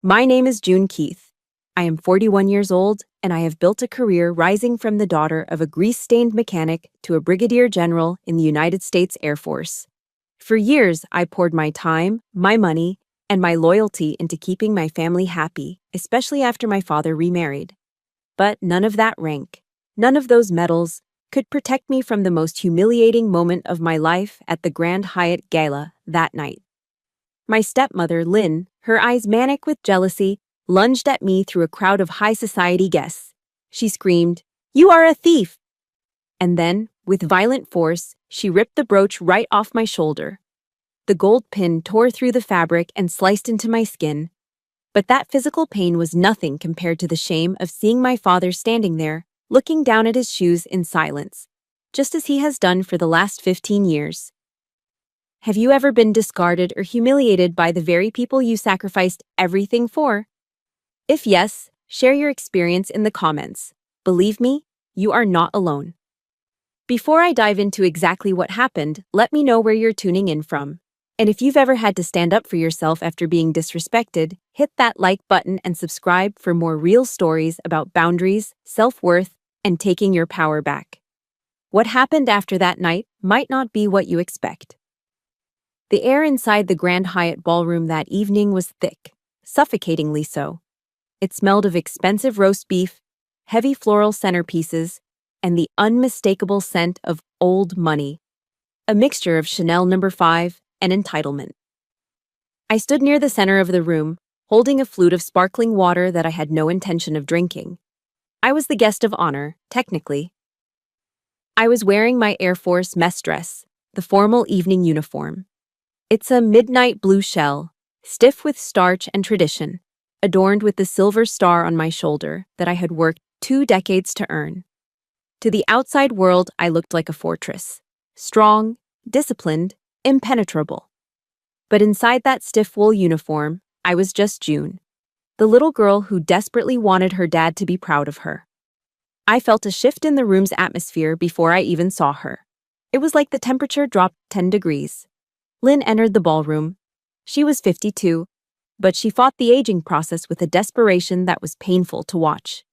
My name is June Keith. I am 41 years old, and I have built a career rising from the daughter of a grease-stained mechanic to a brigadier general in the United States Air Force. For years, I poured my time, my money, and my loyalty into keeping my family happy, especially after my father remarried. But none of that rank, none of those medals, could protect me from the most humiliating moment of my life at the Grand Hyatt Gala that night. My stepmother, Lynn, her eyes manic with jealousy, lunged at me through a crowd of high society guests. She screamed, "You are a thief!" And then, with violent force, she ripped the brooch right off my shoulder. The gold pin tore through the fabric and sliced into my skin. But that physical pain was nothing compared to the shame of seeing my father standing there, looking down at his shoes in silence, just as he has done for the last 15 years. Have you ever been discarded or humiliated by the very people you sacrificed everything for? If yes, share your experience in the comments. Believe me, you are not alone. Before I dive into exactly what happened, let me know where you're tuning in from. And if you've ever had to stand up for yourself after being disrespected, hit that like button and subscribe for more real stories about boundaries, self-worth, and taking your power back. What happened after that night might not be what you expect. The air inside the Grand Hyatt ballroom that evening was thick, suffocatingly so. It smelled of expensive roast beef, heavy floral centerpieces, and the unmistakable scent of old money, a mixture of Chanel No. 5 and entitlement. I stood near the center of the room, holding a flute of sparkling water that I had no intention of drinking. I was the guest of honor, technically. I was wearing my Air Force mess dress, the formal evening uniform. It's a midnight blue shell, stiff with starch and tradition, adorned with the silver star on my shoulder that I had worked 2 decades to earn. To the outside world, I looked like a fortress, strong, disciplined, impenetrable. But inside that stiff wool uniform, I was just June, the little girl who desperately wanted her dad to be proud of her. I felt a shift in the room's atmosphere before I even saw her. It was like the temperature dropped 10 degrees. Lynn entered the ballroom. She was 52, but she fought the aging process with a desperation that was painful to watch.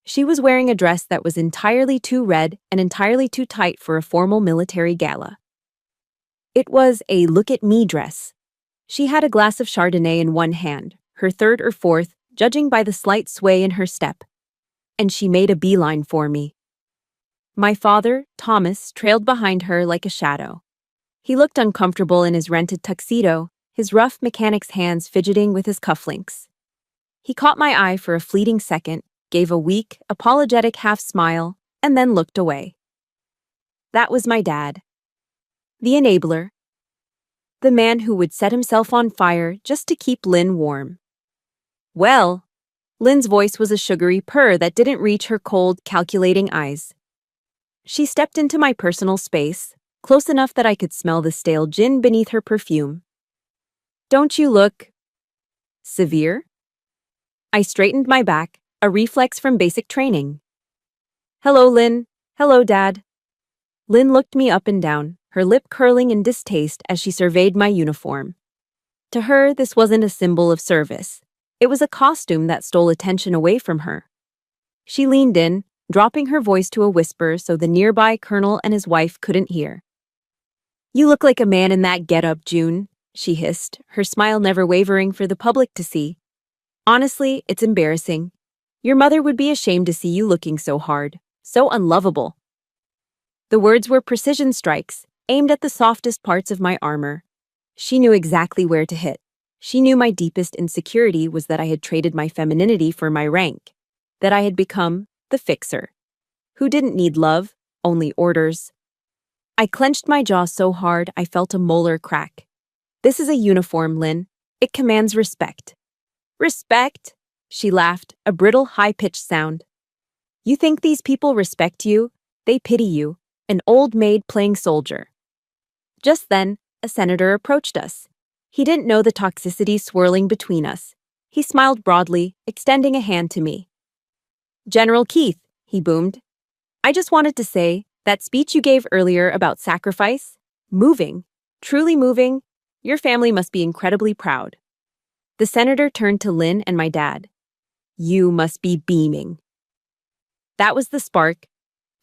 She was wearing a dress that was entirely too red and entirely too tight for a formal military gala. It was a look-at-me dress. She had a glass of Chardonnay in one hand, her third or fourth, judging by the slight sway in her step. And she made a beeline for me. My father, Thomas, trailed behind her like a shadow. He looked uncomfortable in his rented tuxedo, his rough mechanic's hands fidgeting with his cufflinks. He caught my eye for a fleeting second, gave a weak, apologetic half-smile, and then looked away. That was my dad. The enabler. The man who would set himself on fire just to keep Lynn warm. Well, Lynn's voice was a sugary purr that didn't reach her cold, calculating eyes. She stepped into my personal space, close enough that I could smell the stale gin beneath her perfume. Don't you look severe? I straightened my back, a reflex from basic training. Hello, Lynn. Hello, Dad. Lynn looked me up and down, her lip curling in distaste as she surveyed my uniform. To her, this wasn't a symbol of service. It was a costume that stole attention away from her. She leaned in, dropping her voice to a whisper so the nearby colonel and his wife couldn't hear. You look like a man in that getup, June, she hissed, her smile never wavering for the public to see. Honestly, it's embarrassing. Your mother would be ashamed to see you looking so hard, so unlovable. The words were precision strikes, aimed at the softest parts of my armor. She knew exactly where to hit. She knew my deepest insecurity was that I had traded my femininity for my rank, that I had become the fixer, who didn't need love, only orders. I clenched my jaw so hard I felt a molar crack. This is a uniform, Lynn. It commands respect. Respect? She laughed, a brittle, high-pitched sound. You think these people respect you? They pity you, an old maid playing soldier. Just then, a senator approached us. He didn't know the toxicity swirling between us. He smiled broadly, extending a hand to me. General Keith, he boomed. I just wanted to say, that speech you gave earlier about sacrifice, moving, truly moving, your family must be incredibly proud. The senator turned to Lynn and my dad. "You must be beaming." That was the spark.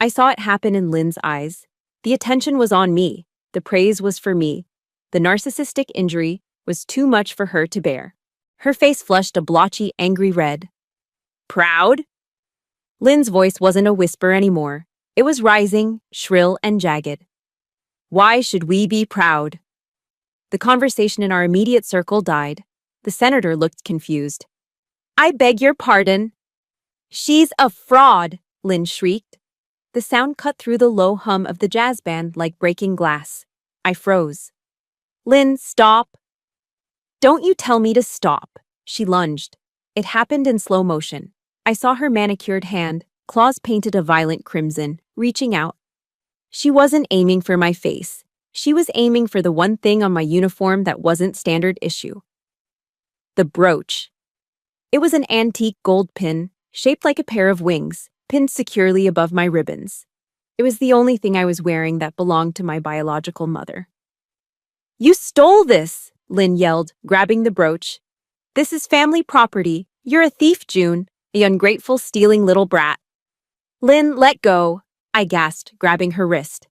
I saw it happen in Lynn's eyes. The attention was on me. The praise was for me. The narcissistic injury was too much for her to bear. Her face flushed a blotchy, angry red. "Proud?" Lynn's voice wasn't a whisper anymore. It was rising, shrill, and jagged. "Why should we be proud?" The conversation in our immediate circle died. The senator looked confused. "I beg your pardon." "She's a fraud," Lynn shrieked. The sound cut through the low hum of the jazz band like breaking glass. I froze. "Lynn, stop." "Don't you tell me to stop." She lunged. It happened in slow motion. I saw her manicured hand, claws painted a violent crimson, reaching out. She wasn't aiming for my face. She was aiming for the one thing on my uniform that wasn't standard issue. The brooch. It was an antique gold pin, shaped like a pair of wings, pinned securely above my ribbons. It was the only thing I was wearing that belonged to my biological mother. "You stole this!" Lynn yelled, grabbing the brooch. "This is family property. You're a thief, June, a ungrateful, stealing little brat." "Lynn, let go," I gasped, grabbing her wrist.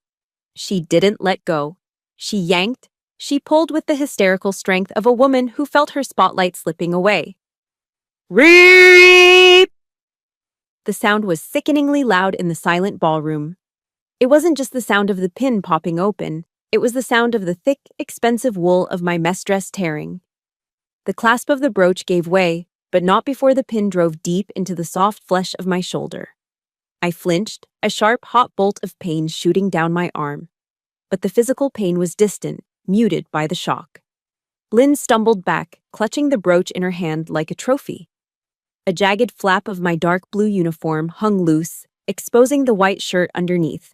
She didn't let go. She yanked. She pulled with the hysterical strength of a woman who felt her spotlight slipping away. "Reep!" The sound was sickeningly loud in the silent ballroom. It wasn't just the sound of the pin popping open. It was the sound of the thick, expensive wool of my mess dress tearing. The clasp of the brooch gave way, but not before the pin drove deep into the soft flesh of my shoulder. I flinched, a sharp, hot bolt of pain shooting down my arm. But the physical pain was distant, muted by the shock. Lynn stumbled back, clutching the brooch in her hand like a trophy. A jagged flap of my dark blue uniform hung loose, exposing the white shirt underneath.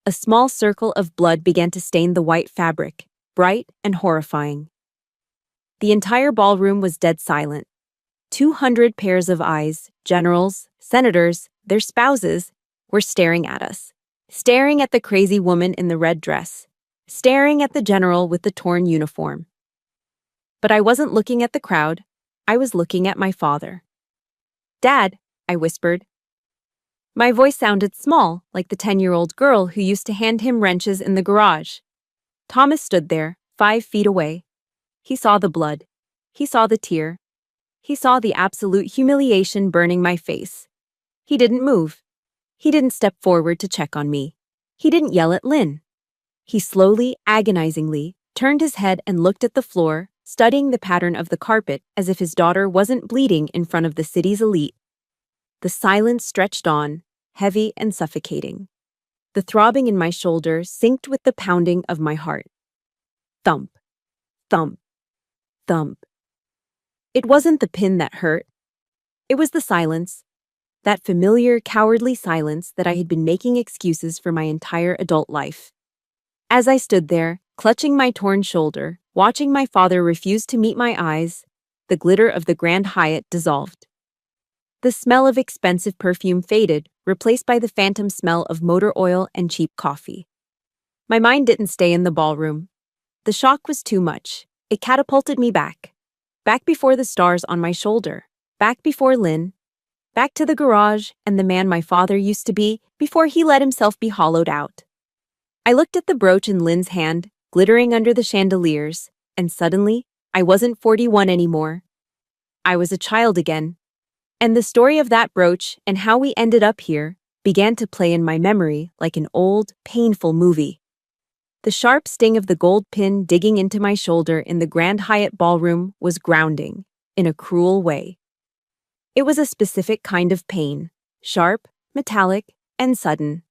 A small circle of blood began to stain the white fabric, bright and horrifying. The entire ballroom was dead silent. 200 pairs of eyes, generals, senators, their spouses, were staring at us. Staring at the crazy woman in the red dress. Staring at the general with the torn uniform. But I wasn't looking at the crowd. I was looking at my father. "Dad," I whispered. My voice sounded small, like the 10-year-old girl who used to hand him wrenches in the garage. Thomas stood there, 5 feet away. He saw the blood. He saw the tear. He saw the absolute humiliation burning my face. He didn't move. He didn't step forward to check on me. He didn't yell at Lynn. He slowly, agonizingly, turned his head and looked at the floor, studying the pattern of the carpet as if his daughter wasn't bleeding in front of the city's elite. The silence stretched on, heavy and suffocating. The throbbing in my shoulder synced with the pounding of my heart. Thump, thump, thump. It wasn't the pin that hurt. It was the silence. That familiar, cowardly silence that I had been making excuses for my entire adult life. As I stood there, clutching my torn shoulder, watching my father refuse to meet my eyes, the glitter of the Grand Hyatt dissolved. The smell of expensive perfume faded, replaced by the phantom smell of motor oil and cheap coffee. My mind didn't stay in the ballroom. The shock was too much. It catapulted me back. Back before the stars on my shoulder. Back before Lynn. Back to the garage and the man my father used to be before he let himself be hollowed out. I looked at the brooch in Lynn's hand, glittering under the chandeliers, and suddenly, I wasn't 41 anymore. I was a child again. And the story of that brooch and how we ended up here began to play in my memory like an old, painful movie. The sharp sting of the gold pin digging into my shoulder in the Grand Hyatt ballroom was grounding, in a cruel way. It was a specific kind of pain, sharp, metallic, and sudden.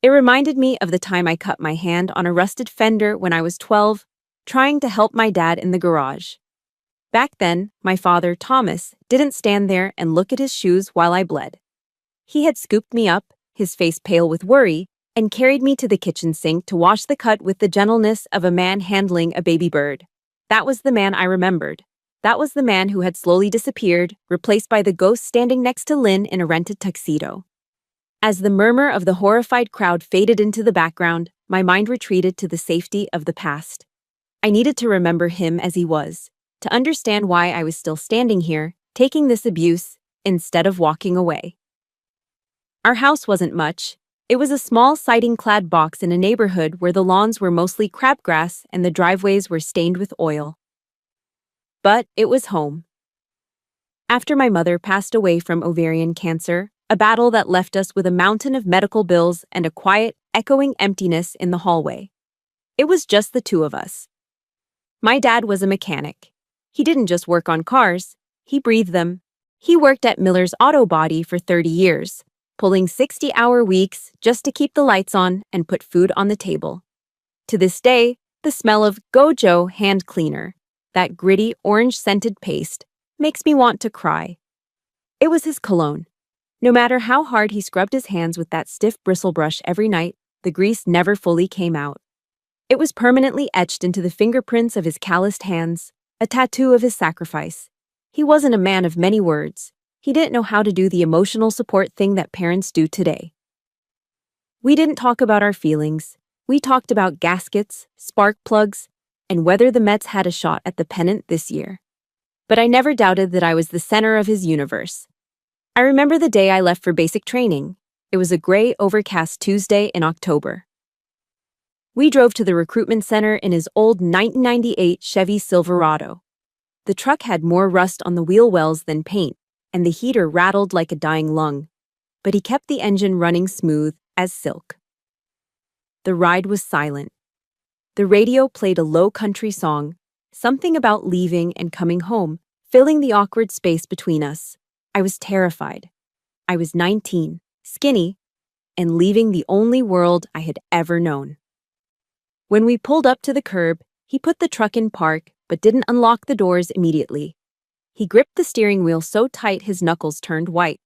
It reminded me of the time I cut my hand on a rusted fender when I was 12, trying to help my dad in the garage. Back then, my father, Thomas, didn't stand there and look at his shoes while I bled. He had scooped me up, his face pale with worry, and carried me to the kitchen sink to wash the cut with the gentleness of a man handling a baby bird. That was the man I remembered. That was the man who had slowly disappeared, replaced by the ghost standing next to Lynn in a rented tuxedo. As the murmur of the horrified crowd faded into the background, my mind retreated to the safety of the past. I needed to remember him as he was, to understand why I was still standing here, taking this abuse, instead of walking away. Our house wasn't much. It was a small siding-clad box in a neighborhood where the lawns were mostly crabgrass and the driveways were stained with oil. But it was home. After my mother passed away from ovarian cancer, a battle that left us with a mountain of medical bills and a quiet, echoing emptiness in the hallway. It was just the two of us. My dad was a mechanic. He didn't just work on cars, he breathed them. He worked at Miller's Auto Body for 30 years, pulling 60-hour weeks just to keep the lights on and put food on the table. To this day, the smell of Gojo hand cleaner, that gritty orange-scented paste, makes me want to cry. It was his cologne. No matter how hard he scrubbed his hands with that stiff bristle brush every night, the grease never fully came out. It was permanently etched into the fingerprints of his calloused hands, a tattoo of his sacrifice. He wasn't a man of many words. He didn't know how to do the emotional support thing that parents do today. We didn't talk about our feelings. We talked about gaskets, spark plugs, and whether the Mets had a shot at the pennant this year. But I never doubted that I was the center of his universe. I remember the day I left for basic training. It was a gray, overcast Tuesday in October. We drove to the recruitment center in his old 1998 Chevy Silverado. The truck had more rust on the wheel wells than paint, and the heater rattled like a dying lung. But he kept the engine running smooth as silk. The ride was silent. The radio played a low country song, something about leaving and coming home, filling the awkward space between us. I was terrified. I was 19, skinny, and leaving the only world I had ever known. When we pulled up to the curb, he put the truck in park but didn't unlock the doors immediately. He gripped the steering wheel so tight his knuckles turned white.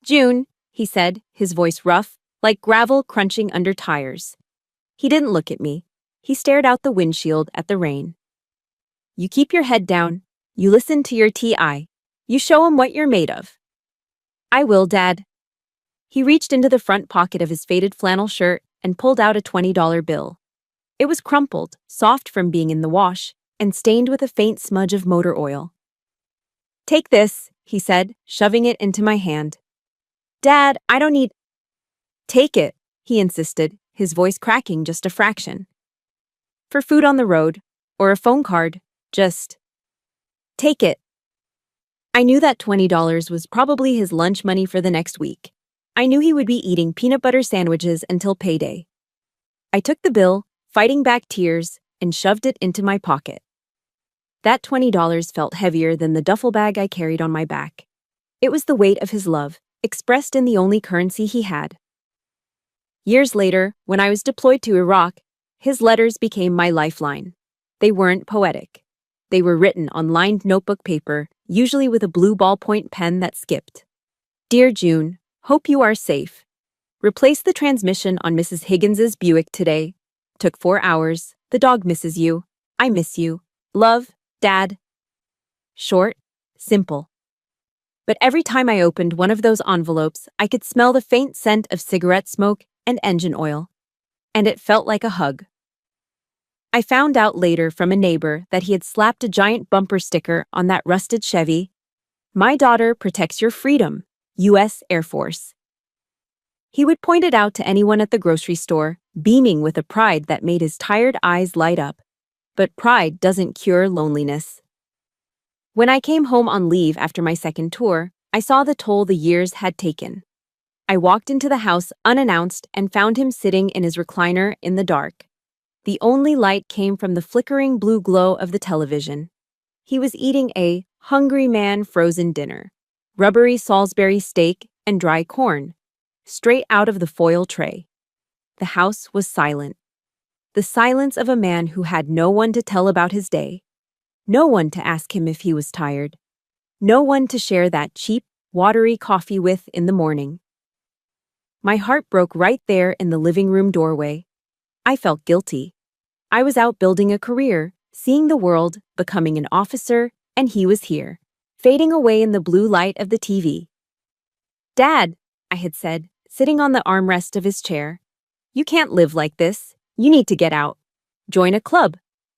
"June," he said, his voice rough, like gravel crunching under tires. He didn't look at me. He stared out the windshield at the rain. "You keep your head down. You listen to your TI. You show 'em what you're made of." "I will, Dad." He reached into the front pocket of his faded flannel shirt and pulled out a $20 bill. It was crumpled, soft from being in the wash, and stained with a faint smudge of motor oil. "Take this," he said, shoving it into my hand. "Dad, I don't need—" "Take it," he insisted, his voice cracking just a fraction. "For food on the road, or a phone card, just take it." I knew that $20 was probably his lunch money for the next week. I knew he would be eating peanut butter sandwiches until payday. I took the bill, fighting back tears, and shoved it into my pocket. That $20 felt heavier than the duffel bag I carried on my back. It was the weight of his love, expressed in the only currency he had. Years later, when I was deployed to Iraq, his letters became my lifeline. They weren't poetic. They were written on lined notebook paper, usually with a blue ballpoint pen that skipped. "Dear June, hope you are safe. Replace the transmission on Mrs. Higgins's Buick today. Took 4 hours. The dog misses you. I miss you. Love, Dad." Short, simple. But every time I opened one of those envelopes, I could smell the faint scent of cigarette smoke and engine oil. And it felt like a hug. I found out later from a neighbor that he had slapped a giant bumper sticker on that rusted Chevy. "My daughter protects your freedom, U.S. Air Force." He would point it out to anyone at the grocery store, beaming with a pride that made his tired eyes light up. But pride doesn't cure loneliness. When I came home on leave after my second tour, I saw the toll the years had taken. I walked into the house unannounced and found him sitting in his recliner in the dark. The only light came from the flickering blue glow of the television. He was eating a hungry man frozen dinner, rubbery Salisbury steak and dry corn, straight out of the foil tray. The house was silent. The silence of a man who had no one to tell about his day, no one to ask him if he was tired, no one to share that cheap, watery coffee with in the morning. My heart broke right there in the living room doorway. I felt guilty. I was out building a career, seeing the world, becoming an officer, and he was here, fading away in the blue light of the TV. "Dad," I had said, sitting on the armrest of his chair, "you can't live like this. You need to get out. Join a club.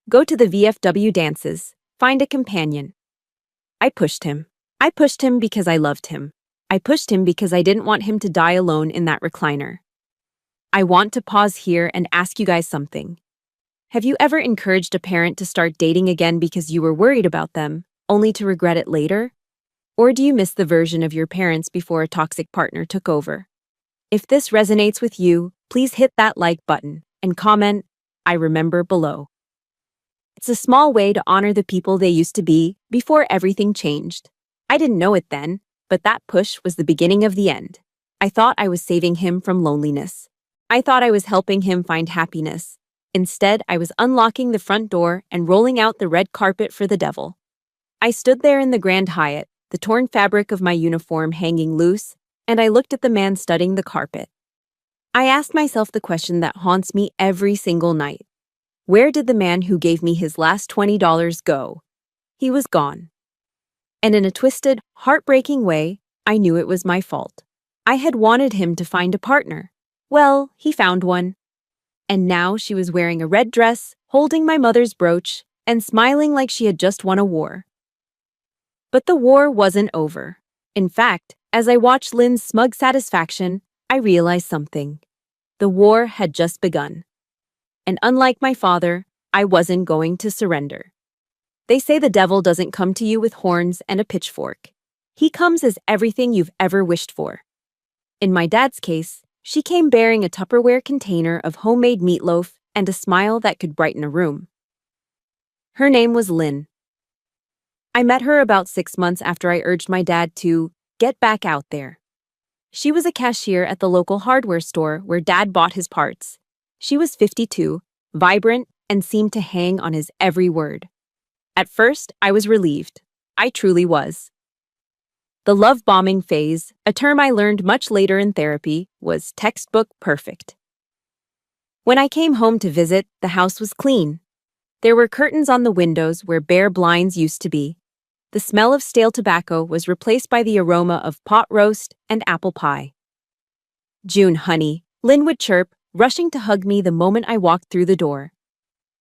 Go to the VFW dances. Find a companion. I pushed him. I pushed him because I loved him. I pushed him because I didn't want him to die alone in that recliner. I want to pause here and ask you guys something. Have you ever encouraged a parent to start dating again because you were worried about them, only to regret it later? Or do you miss the version of your parents before a toxic partner took over? If this resonates with you, please hit that like button and comment, "I remember" below. It's a small way to honor the people they used to be before everything changed. I didn't know it then, but that push was the beginning of the end. I thought I was saving him from loneliness. I thought I was helping him find happiness. Instead, I was unlocking the front door and rolling out the red carpet for the devil. I stood there in the Grand Hyatt, the torn fabric of my uniform hanging loose, and I looked at the man studding the carpet. I asked myself the question that haunts me every single night. Where did the man who gave me his last $20 go? He was gone. And in a twisted, heartbreaking way, I knew it was my fault. I had wanted him to find a partner. Well, he found one. And now she was wearing a red dress, holding my mother's brooch, and smiling like she had just won a war. But the war wasn't over. In fact, as I watched Lynn's smug satisfaction, I realized something. The war had just begun. And unlike my father, I wasn't going to surrender. They say the devil doesn't come to you with horns and a pitchfork. He comes as everything you've ever wished for. In my dad's case, she came bearing a Tupperware container of homemade meatloaf and a smile that could brighten a room. Her name was Lynn. I met her about 6 months after I urged my dad to get back out there. She was a cashier at the local hardware store where Dad bought his parts. She was 52, vibrant, and seemed to hang on his every word. At first, I was relieved. I truly was. The love bombing phase, a term I learned much later in therapy, was textbook perfect. When I came home to visit, the house was clean. There were curtains on the windows where bare blinds used to be. The smell of stale tobacco was replaced by the aroma of pot roast and apple pie. "June, honey," Lynn would chirp, rushing to hug me the moment I walked through the door.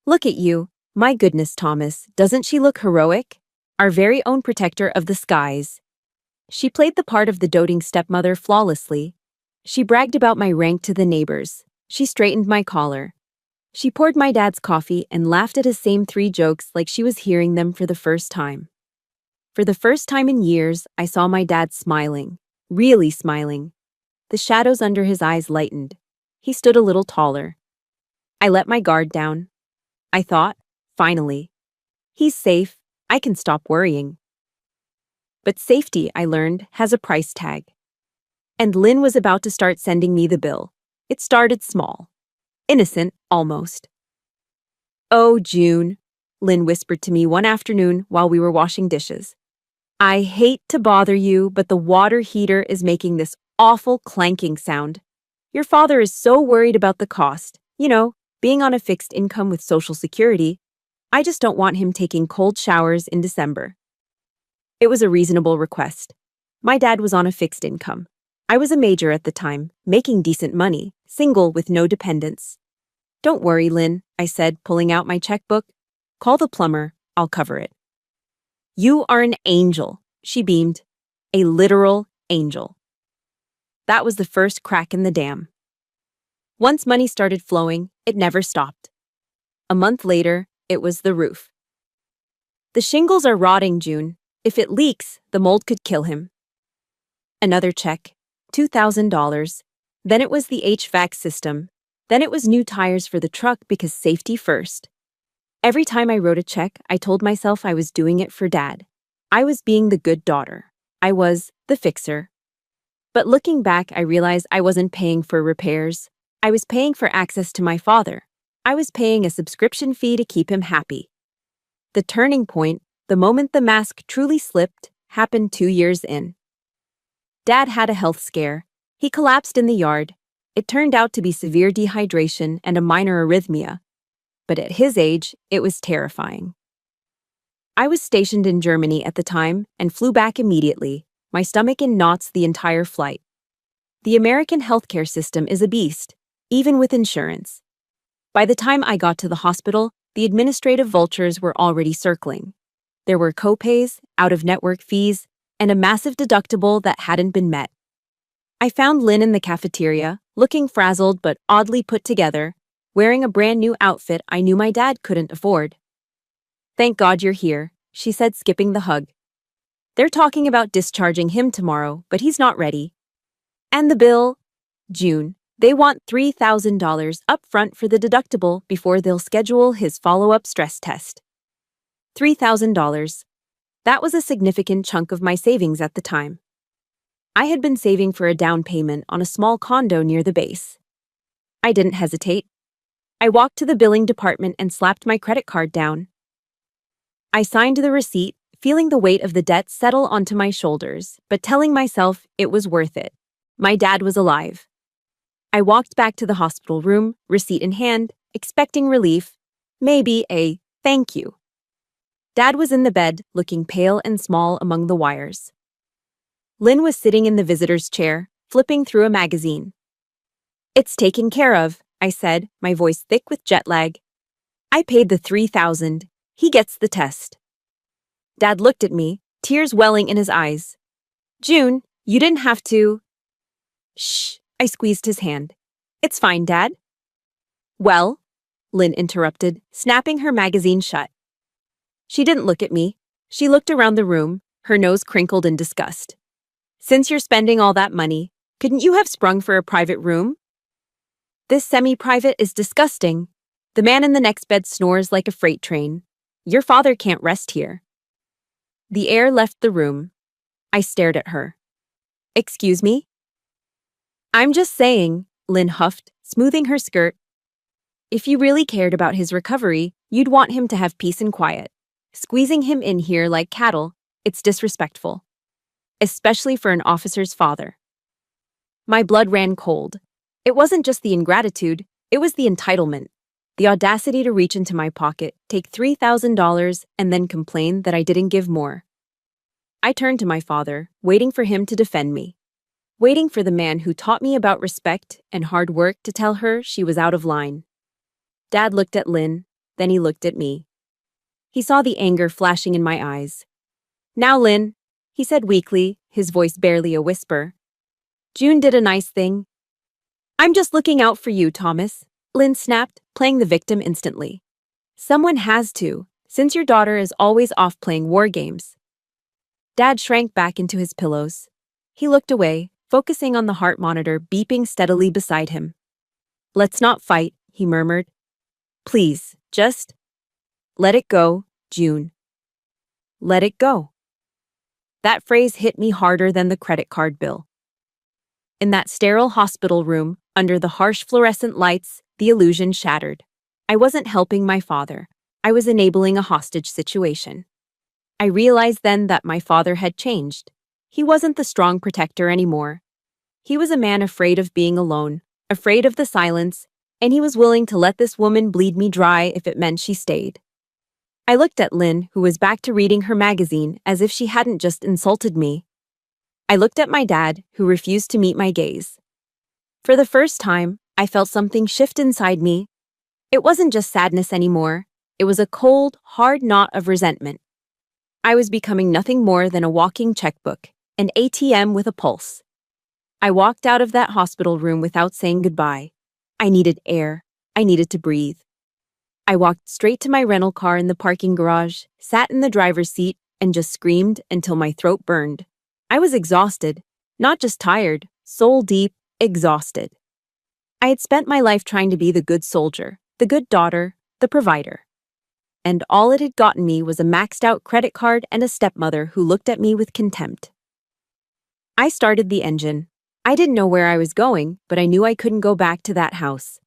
"Look at you. My goodness, Thomas, doesn't she look heroic? Our very own protector of the skies." She played the part of the doting stepmother flawlessly. She bragged about my rank to the neighbors. She straightened my collar. She poured my dad's coffee and laughed at his same 3 jokes like she was hearing them for the first time. For the first time in years, I saw my dad smiling, really smiling. The shadows under his eyes lightened. He stood a little taller. I let my guard down. I thought, finally, he's safe. I can stop worrying. But safety, I learned, has a price tag. And Lynn was about to start sending me the bill. It started small. Innocent, almost. "Oh, June," Lynn whispered to me one afternoon while we were washing dishes. "I hate to bother you, but the water heater is making this awful clanking sound. Your father is so worried about the cost. You know, being on a fixed income with Social Security. I just don't want him taking cold showers in December." It was a reasonable request. My dad was on a fixed income. I was a major at the time, making decent money, single with no dependents. "Don't worry, Lynn," I said, pulling out my checkbook. "Call the plumber. I'll cover it." "You are an angel," she beamed. "A literal angel." That was the first crack in the dam. Once money started flowing, it never stopped. A month later, it was the roof. "The shingles are rotting, June. If it leaks, the mold could kill him." Another check, $2,000. Then it was the HVAC system. Then it was new tires for the truck because safety first. Every time I wrote a check, I told myself I was doing it for Dad. I was being the good daughter. I was the fixer. But looking back, I realized I wasn't paying for repairs. I was paying for access to my father. I was paying a subscription fee to keep him happy. The turning point, the moment the mask truly slipped, happened 2 years in. Dad had a health scare. He collapsed in the yard. It turned out to be severe dehydration and a minor arrhythmia. But at his age, it was terrifying. I was stationed in Germany at the time and flew back immediately, my stomach in knots the entire flight. The American healthcare system is a beast, even with insurance. By the time I got to the hospital, the administrative vultures were already circling. There were copays, out-of-network fees, and a massive deductible that hadn't been met. I found Lynn in the cafeteria, looking frazzled but oddly put together, wearing a brand new outfit I knew my dad couldn't afford. "Thank God you're here," she said, skipping the hug. "They're talking about discharging him tomorrow, but he's not ready. And the bill? June. They want $3,000 up front for the deductible before they'll schedule his follow-up stress test." $3,000. That was a significant chunk of my savings at the time. I had been saving for a down payment on a small condo near the base. I didn't hesitate. I walked to the billing department and slapped my credit card down. I signed the receipt, feeling the weight of the debt settle onto my shoulders, but telling myself it was worth it. My dad was alive. I walked back to the hospital room, receipt in hand, expecting relief, maybe a thank you. Dad was in the bed, looking pale and small among the wires. Lynn was sitting in the visitor's chair, flipping through a magazine. "It's taken care of," I said, my voice thick with jet lag. "I paid the $3,000. He gets the test." Dad looked at me, tears welling in his eyes. "June, you didn't have to." "Shh," I squeezed his hand. "It's fine, Dad." "Well," Lynn interrupted, snapping her magazine shut. She didn't look at me. She looked around the room, her nose crinkled in disgust. "Since you're spending all that money, couldn't you have sprung for a private room? This semi-private is disgusting. The man in the next bed snores like a freight train. Your father can't rest here." The air left the room. I stared at her. "Excuse me?" "I'm just saying," Lynn huffed, smoothing her skirt. "If you really cared about his recovery, you'd want him to have peace and quiet. Squeezing him in here like cattle, it's disrespectful. Especially for an officer's father." My blood ran cold. It wasn't just the ingratitude, it was the entitlement. The audacity to reach into my pocket, take $3,000, and then complain that I didn't give more. I turned to my father, waiting for him to defend me. Waiting for the man who taught me about respect and hard work to tell her she was out of line. Dad looked at Lynn, then he looked at me. He saw the anger flashing in my eyes. "Now, Lynn," he said weakly, his voice barely a whisper. "June did a nice thing." "I'm just looking out for you, Thomas," Lynn snapped, playing the victim instantly. "Someone has to, since your daughter is always off playing war games." Dad shrank back into his pillows. He looked away, focusing on the heart monitor beeping steadily beside him. "Let's not fight," he murmured. "Please, just let it go, June. Let it go." That phrase hit me harder than the credit card bill. In that sterile hospital room, under the harsh fluorescent lights, the illusion shattered. I wasn't helping my father. I was enabling a hostage situation. I realized then that my father had changed. He wasn't the strong protector anymore. He was a man afraid of being alone, afraid of the silence, and he was willing to let this woman bleed me dry if it meant she stayed. I looked at Lynn, who was back to reading her magazine as if she hadn't just insulted me. I looked at my dad, who refused to meet my gaze. For the first time, I felt something shift inside me. It wasn't just sadness anymore. It was a cold, hard knot of resentment. I was becoming nothing more than a walking checkbook, an ATM with a pulse. I walked out of that hospital room without saying goodbye. I needed air. I needed to breathe. I walked straight to my rental car in the parking garage, sat in the driver's seat, and just screamed until my throat burned. I was exhausted, not just tired, soul deep, exhausted. I had spent my life trying to be the good soldier, the good daughter, the provider. And all it had gotten me was a maxed-out credit card and a stepmother who looked at me with contempt. I started the engine. I didn't know where I was going, but I knew I couldn't go back to that house.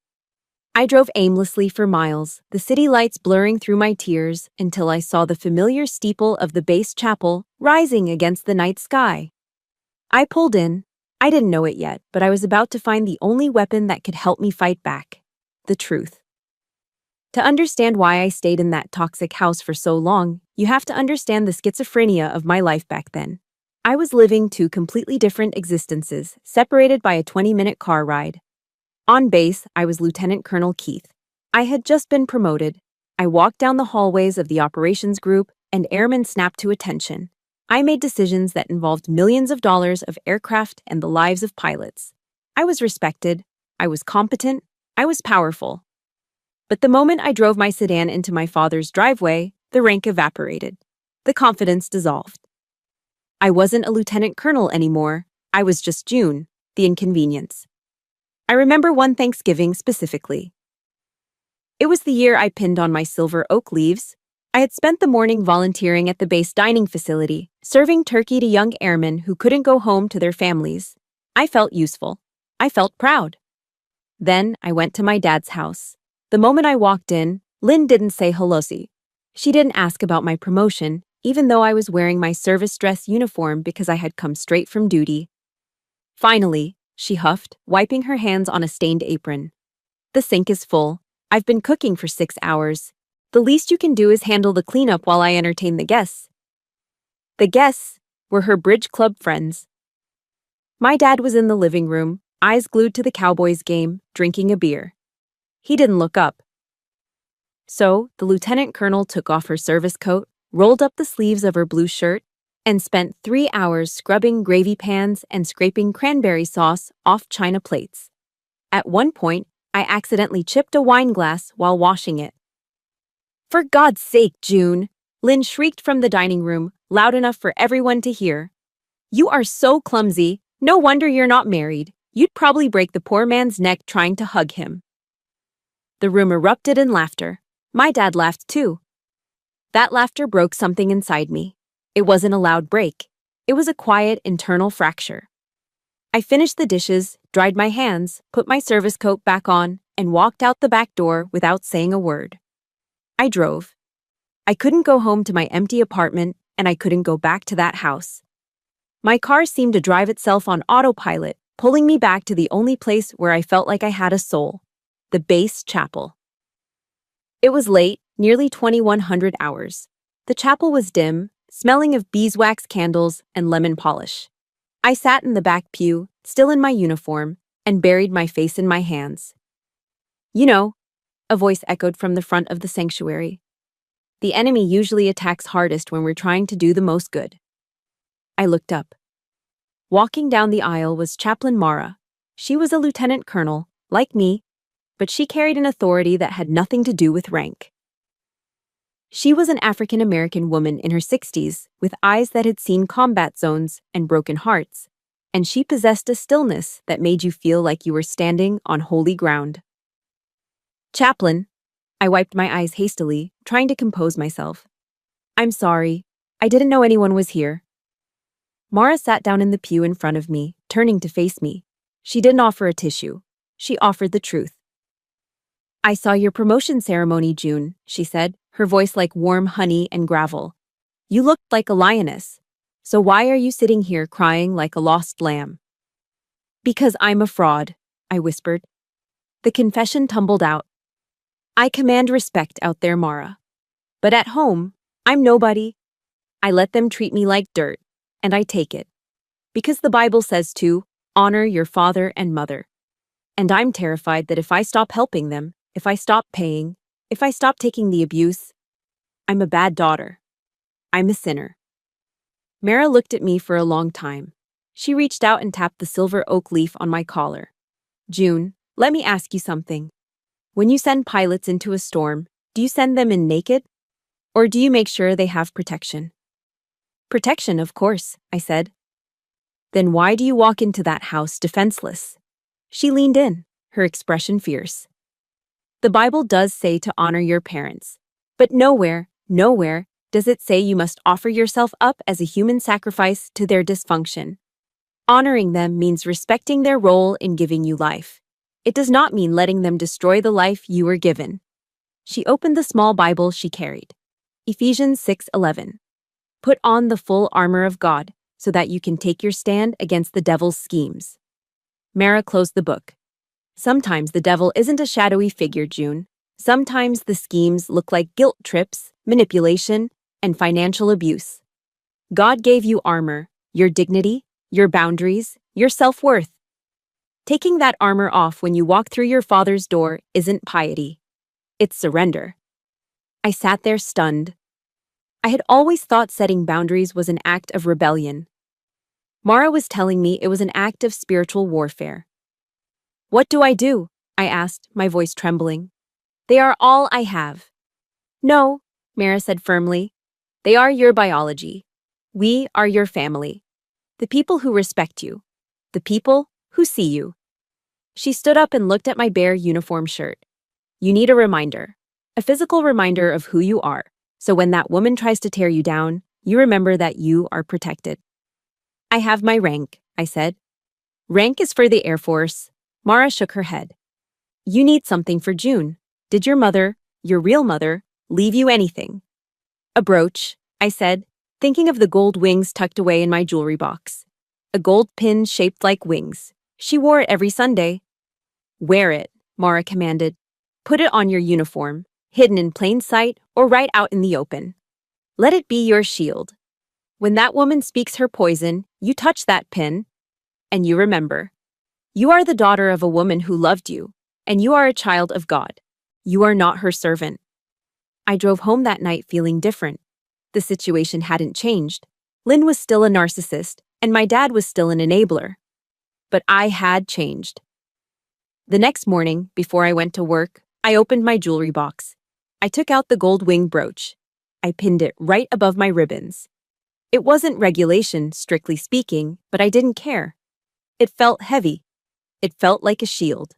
I drove aimlessly for miles, the city lights blurring through my tears, until I saw the familiar steeple of the base chapel rising against the night sky. I pulled in. I didn't know it yet, but I was about to find the only weapon that could help me fight back: the truth. To understand why I stayed in that toxic house for so long, you have to understand the schizophrenia of my life back then. I was living two completely different existences, separated by a 20-minute car ride. On base, I was Lieutenant Colonel Keith. I had just been promoted. I walked down the hallways of the operations group, and airmen snapped to attention. I made decisions that involved millions of dollars of aircraft and the lives of pilots. I was respected, I was competent, I was powerful. But the moment I drove my sedan into my father's driveway, the rank evaporated. The confidence dissolved. I wasn't a lieutenant colonel anymore. I was just June, the inconvenience. I remember one Thanksgiving specifically. It was the year I pinned on my silver oak leaves. I had spent the morning volunteering at the base dining facility, serving turkey to young airmen who couldn't go home to their families. I felt useful. I felt proud. Then I went to my dad's house. The moment I walked in, Lynn didn't say hellosi. She didn't ask about my promotion, even though I was wearing my service dress uniform because I had come straight from duty. Finally, she huffed, wiping her hands on a stained apron. The sink is full. I've been cooking for 6 hours. The least you can do is handle the cleanup while I entertain the guests. The guests were her bridge club friends. My dad was in the living room, eyes glued to the Cowboys game, drinking a beer. He didn't look up. So, the lieutenant colonel took off her service coat, rolled up the sleeves of her blue shirt, and spent 3 hours scrubbing gravy pans and scraping cranberry sauce off china plates. At one point, I accidentally chipped a wine glass while washing it. "For God's sake, June!" Lynn shrieked from the dining room, loud enough for everyone to hear. "You are so clumsy. No wonder you're not married. You'd probably break the poor man's neck trying to hug him." The room erupted in laughter. My dad laughed too. That laughter broke something inside me. It wasn't a loud break. It was a quiet internal fracture. I finished the dishes, dried my hands, put my service coat back on, and walked out the back door without saying a word. I drove. I couldn't go home to my empty apartment, and I couldn't go back to that house. My car seemed to drive itself on autopilot, pulling me back to the only place where I felt like I had a soul, the base chapel. It was late, nearly 2100 hours. The chapel was dim, smelling of beeswax candles and lemon polish. I sat in the back pew, still in my uniform, and buried my face in my hands. "You know," a voice echoed from the front of the sanctuary. "The enemy usually attacks hardest when we're trying to do the most good." I looked up. Walking down the aisle was Chaplain Mara. She was a lieutenant colonel, like me, but she carried an authority that had nothing to do with rank. She was an African-American woman in her 60s with eyes that had seen combat zones and broken hearts, and she possessed a stillness that made you feel like you were standing on holy ground. "Chaplain," I wiped my eyes hastily, trying to compose myself. "I'm sorry. I didn't know anyone was here." Mara sat down in the pew in front of me, turning to face me. She didn't offer a tissue. She offered the truth. "I saw your promotion ceremony, June," she said, her voice like warm honey and gravel. "You looked like a lioness. So why are you sitting here crying like a lost lamb?" "Because I'm a fraud," I whispered. The confession tumbled out. "I command respect out there, Mara. But at home, I'm nobody. I let them treat me like dirt, and I take it. Because the Bible says to honor your father and mother. And I'm terrified that if I stop helping them, if I stop paying, if I stop taking the abuse, I'm a bad daughter. I'm a sinner." Mara looked at me for a long time. She reached out and tapped the silver oak leaf on my collar. "June, let me ask you something. When you send pilots into a storm, do you send them in naked? Or do you make sure they have protection?" "Protection, of course," I said. "Then why do you walk into that house defenseless?" She leaned in, her expression fierce. "The Bible does say to honor your parents, but nowhere does it say you must offer yourself up as a human sacrifice to their dysfunction. Honoring them means respecting their role in giving you life. It does not mean letting them destroy the life you were given." She opened the small Bible she carried. Ephesians 6:11. "Put on the full armor of God so that you can take your stand against the devil's schemes." Mara closed the book. "Sometimes the devil isn't a shadowy figure, June. Sometimes the schemes look like guilt trips, manipulation, and financial abuse. God gave you armor, your dignity, your boundaries, your self-worth. Taking that armor off when you walk through your father's door isn't piety. It's surrender." I sat there stunned. I had always thought setting boundaries was an act of rebellion. Mara was telling me it was an act of spiritual warfare. What do I do? I asked, my voice trembling. They are all I have. No, Mara said firmly. They are your biology. We are your family. The people who respect you. The people who see you. She stood up and looked at my bare uniform shirt. You need a reminder. A physical reminder of who you are. So when that woman tries to tear you down, you remember that you are protected. I have my rank, I said. Rank is for the Air Force. Mara shook her head. You need something for June. Did your mother, your real mother, leave you anything? A brooch, I said, thinking of the gold wings tucked away in my jewelry box. A gold pin shaped like wings. She wore it every Sunday. Wear it, Mara commanded. Put it on your uniform, hidden in plain sight or right out in the open. Let it be your shield. When that woman speaks her poison, you touch that pin, and you remember. You are the daughter of a woman who loved you, and you are a child of God. You are not her servant. I drove home that night feeling different. The situation hadn't changed. Lynn was still a narcissist, and my dad was still an enabler. But I had changed. The next morning, before I went to work, I opened my jewelry box. I took out the gold wing brooch. I pinned it right above my ribbons. It wasn't regulation, strictly speaking, but I didn't care. It felt heavy. It felt like a shield.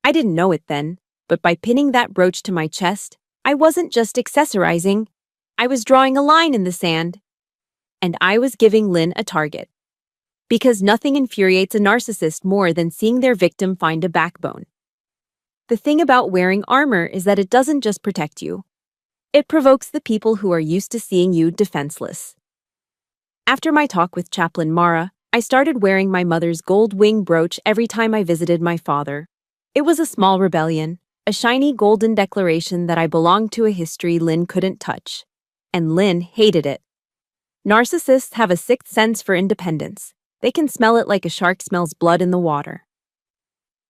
I didn't know it then, but by pinning that brooch to my chest, I wasn't just accessorizing. I was drawing a line in the sand. And I was giving Lynn a target. Because nothing infuriates a narcissist more than seeing their victim find a backbone. The thing about wearing armor is that it doesn't just protect you. It provokes the people who are used to seeing you defenseless. After my talk with Chaplain Mara, I started wearing my mother's gold wing brooch every time I visited my father. It was a small rebellion, a shiny golden declaration that I belonged to a history Lynn couldn't touch. And Lynn hated it. Narcissists have a sixth sense for independence. They can smell it like a shark smells blood in the water.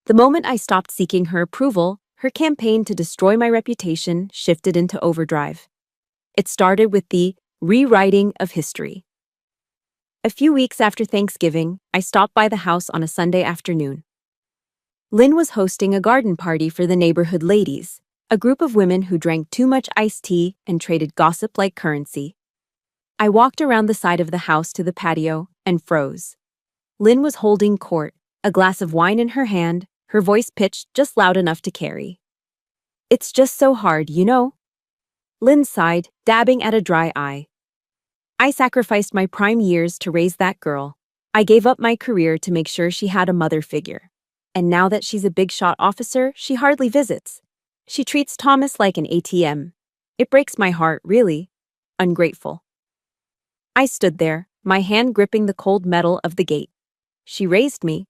The moment I stopped seeking her approval, her campaign to destroy my reputation shifted into overdrive. It started with the rewriting of history. A few weeks after Thanksgiving, I stopped by the house on a Sunday afternoon. Lynn was hosting a garden party for the neighborhood ladies, a group of women who drank too much iced tea and traded gossip like currency. I walked around the side of the house to the patio and froze. Lynn was holding court, a glass of wine in her hand, her voice pitched just loud enough to carry. It's just so hard, you know? Lynn sighed, dabbing at a dry eye. I sacrificed my prime years to raise that girl. I gave up my career to make sure she had a mother figure. And now that she's a big-shot officer, she hardly visits. She treats Thomas like an ATM. It breaks my heart, really. Ungrateful. I stood there, my hand gripping the cold metal of the gate. She raised me.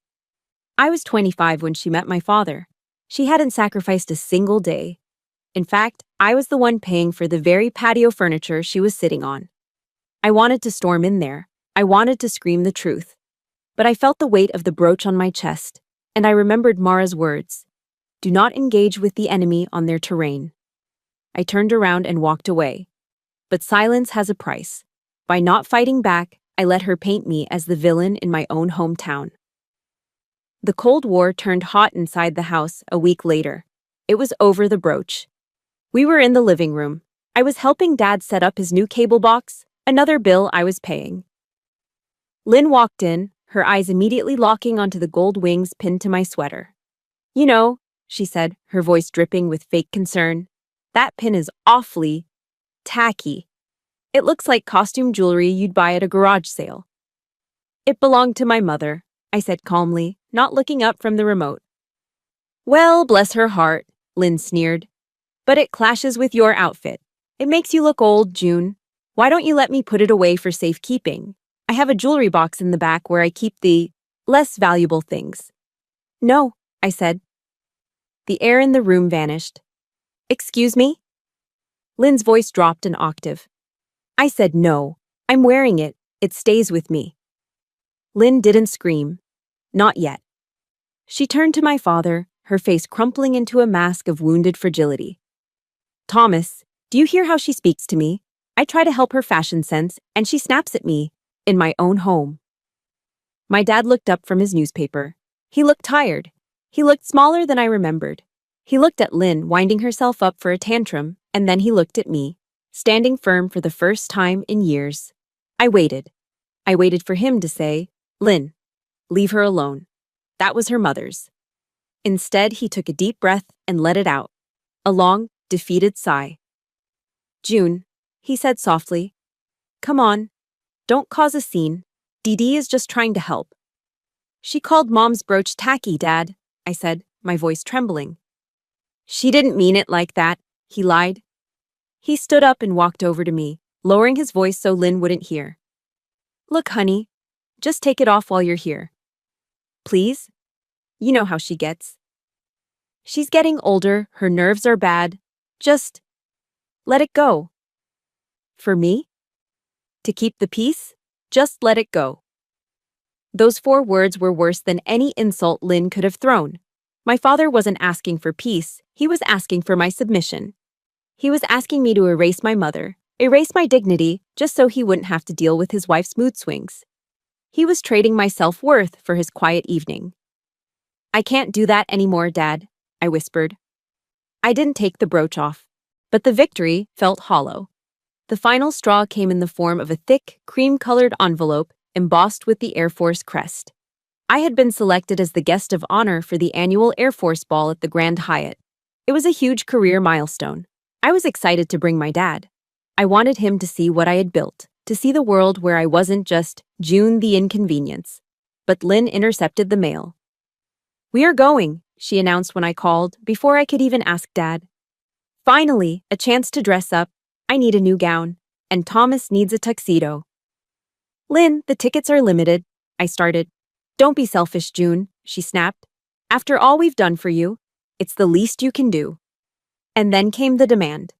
I was 25 when she met my father. She hadn't sacrificed a single day. In fact, I was the one paying for the very patio furniture she was sitting on. I wanted to storm in there. I wanted to scream the truth. But I felt the weight of the brooch on my chest, and I remembered Mara's words. Do not engage with the enemy on their terrain. I turned around and walked away. But silence has a price. By not fighting back, I let her paint me as the villain in my own hometown. The Cold War turned hot inside the house a week later. It was over the brooch. We were in the living room. I was helping Dad set up his new cable box, another bill I was paying. Lynn walked in, her eyes immediately locking onto the gold wings pinned to my sweater. You know, she said, her voice dripping with fake concern, that pin is awfully tacky. It looks like costume jewelry you'd buy at a garage sale. It belonged to my mother, I said calmly, not looking up from the remote. Well, bless her heart, Lynn sneered. But it clashes with your outfit. It makes you look old, June. Why don't you let me put it away for safekeeping? I have a jewelry box in the back where I keep the less valuable things. No, I said. The air in the room vanished. Excuse me? Lynn's voice dropped an octave. I said no. I'm wearing it. It stays with me. Lynn didn't scream. Not yet. She turned to my father, her face crumpling into a mask of wounded fragility. Thomas, do you hear how she speaks to me? I try to help her fashion sense, and she snaps at me, in my own home. My dad looked up from his newspaper. He looked tired. He looked smaller than I remembered. He looked at Lynn winding herself up for a tantrum, and then he looked at me, standing firm for the first time in years. I waited. I waited for him to say, "Lynn, leave her alone. That was her mother's." Instead, he took a deep breath and let it out. A long, defeated sigh. "June," he said softly. "Come on. Don't cause a scene. Dee Dee is just trying to help." "She called Mom's brooch tacky, Dad," I said, my voice trembling. "She didn't mean it like that," he lied. He stood up and walked over to me, lowering his voice so Lynn wouldn't hear. "Look, honey, just take it off while you're here. Please? You know how she gets. She's getting older, her nerves are bad. Just let it go." For me? To keep the peace? Just let it go. Those 4 words were worse than any insult Lynn could have thrown. My father wasn't asking for peace, he was asking for my submission. He was asking me to erase my mother, erase my dignity, just so he wouldn't have to deal with his wife's mood swings. He was trading my self-worth for his quiet evening. "I can't do that anymore, Dad," I whispered. I didn't take the brooch off, but the victory felt hollow. The final straw came in the form of a thick, cream-colored envelope embossed with the Air Force crest. I had been selected as the guest of honor for the annual Air Force Ball at the Grand Hyatt. It was a huge career milestone. I was excited to bring my dad. I wanted him to see what I had built, to see the world where I wasn't just June the inconvenience. But Lynn intercepted the mail. "We are going," she announced when I called, before I could even ask Dad. "Finally, a chance to dress up. I need a new gown, and Thomas needs a tuxedo." "Lynn, the tickets are limited," I started. "Don't be selfish, June," she snapped. "After all we've done for you, it's the least you can do." And then came the demand.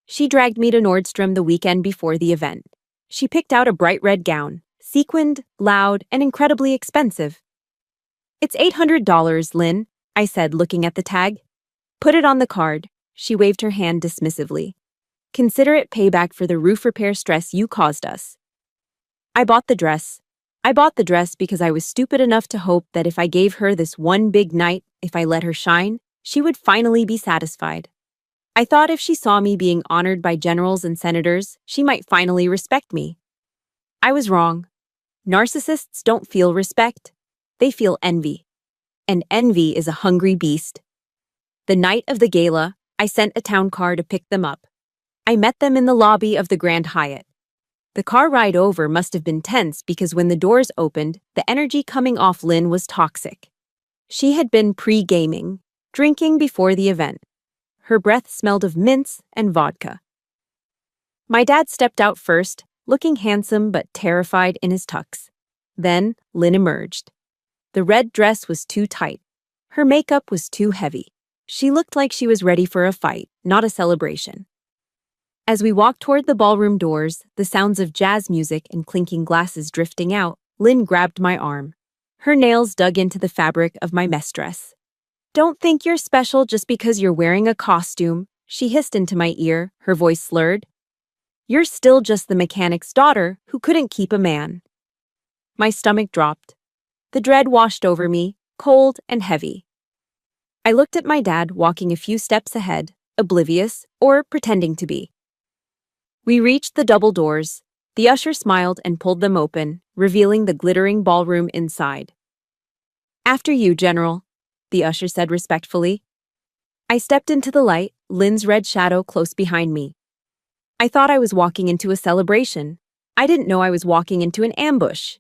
She dragged me to Nordstrom the weekend before the event. She picked out a bright red gown, sequined, loud, and incredibly expensive. "It's $800, Lynn," I said, looking at the tag. "Put it on the card." She waved her hand dismissively. "Consider it payback for the roof repair stress you caused us." I bought the dress. I bought the dress because I was stupid enough to hope that if I gave her this one big night, if I let her shine, she would finally be satisfied. I thought if she saw me being honored by generals and senators, she might finally respect me. I was wrong. Narcissists don't feel respect. They feel envy. And envy is a hungry beast. The night of the gala, I sent a town car to pick them up. I met them in the lobby of the Grand Hyatt. The car ride over must have been tense because when the doors opened, the energy coming off Lynn was toxic. She had been pre-gaming, drinking before the event. Her breath smelled of mints and vodka. My dad stepped out first, looking handsome but terrified in his tux. Then Lynn emerged. The red dress was too tight. Her makeup was too heavy. She looked like she was ready for a fight, not a celebration. As we walked toward the ballroom doors, the sounds of jazz music and clinking glasses drifting out, Lynn grabbed my arm. Her nails dug into the fabric of my mess dress. "Don't think you're special just because you're wearing a costume," she hissed into my ear, her voice slurred. "You're still just the mechanic's daughter who couldn't keep a man." My stomach dropped. The dread washed over me, cold and heavy. I looked at my dad walking a few steps ahead, oblivious or pretending to be. We reached the double doors. The usher smiled and pulled them open, revealing the glittering ballroom inside. "After you, General," the usher said respectfully. I stepped into the light, Lynn's red shadow close behind me. I thought I was walking into a celebration. I didn't know I was walking into an ambush.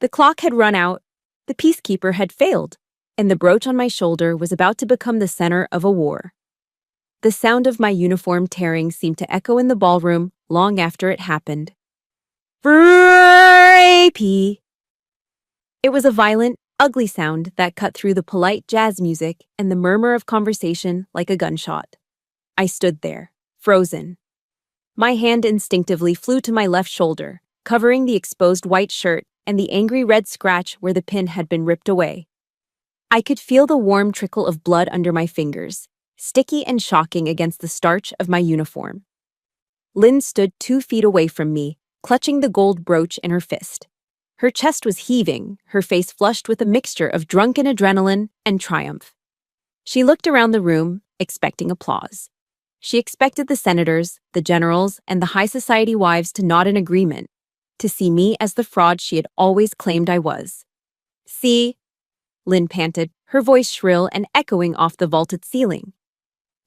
The clock had run out, the peacekeeper had failed, and the brooch on my shoulder was about to become the center of a war. The sound of my uniform tearing seemed to echo in the ballroom long after it happened. Rapey! It was a violent, ugly sound that cut through the polite jazz music and the murmur of conversation like a gunshot. I stood there, frozen. My hand instinctively flew to my left shoulder, covering the exposed white shirt and the angry red scratch where the pin had been ripped away. I could feel the warm trickle of blood under my fingers, sticky and shocking against the starch of my uniform. Lynn stood 2 feet away from me, clutching the gold brooch in her fist. Her chest was heaving, her face flushed with a mixture of drunken adrenaline and triumph. She looked around the room, expecting applause. She expected the senators, the generals, and the high society wives to nod in agreement, to see me as the fraud she had always claimed I was. "See?" Lynn panted, her voice shrill and echoing off the vaulted ceiling.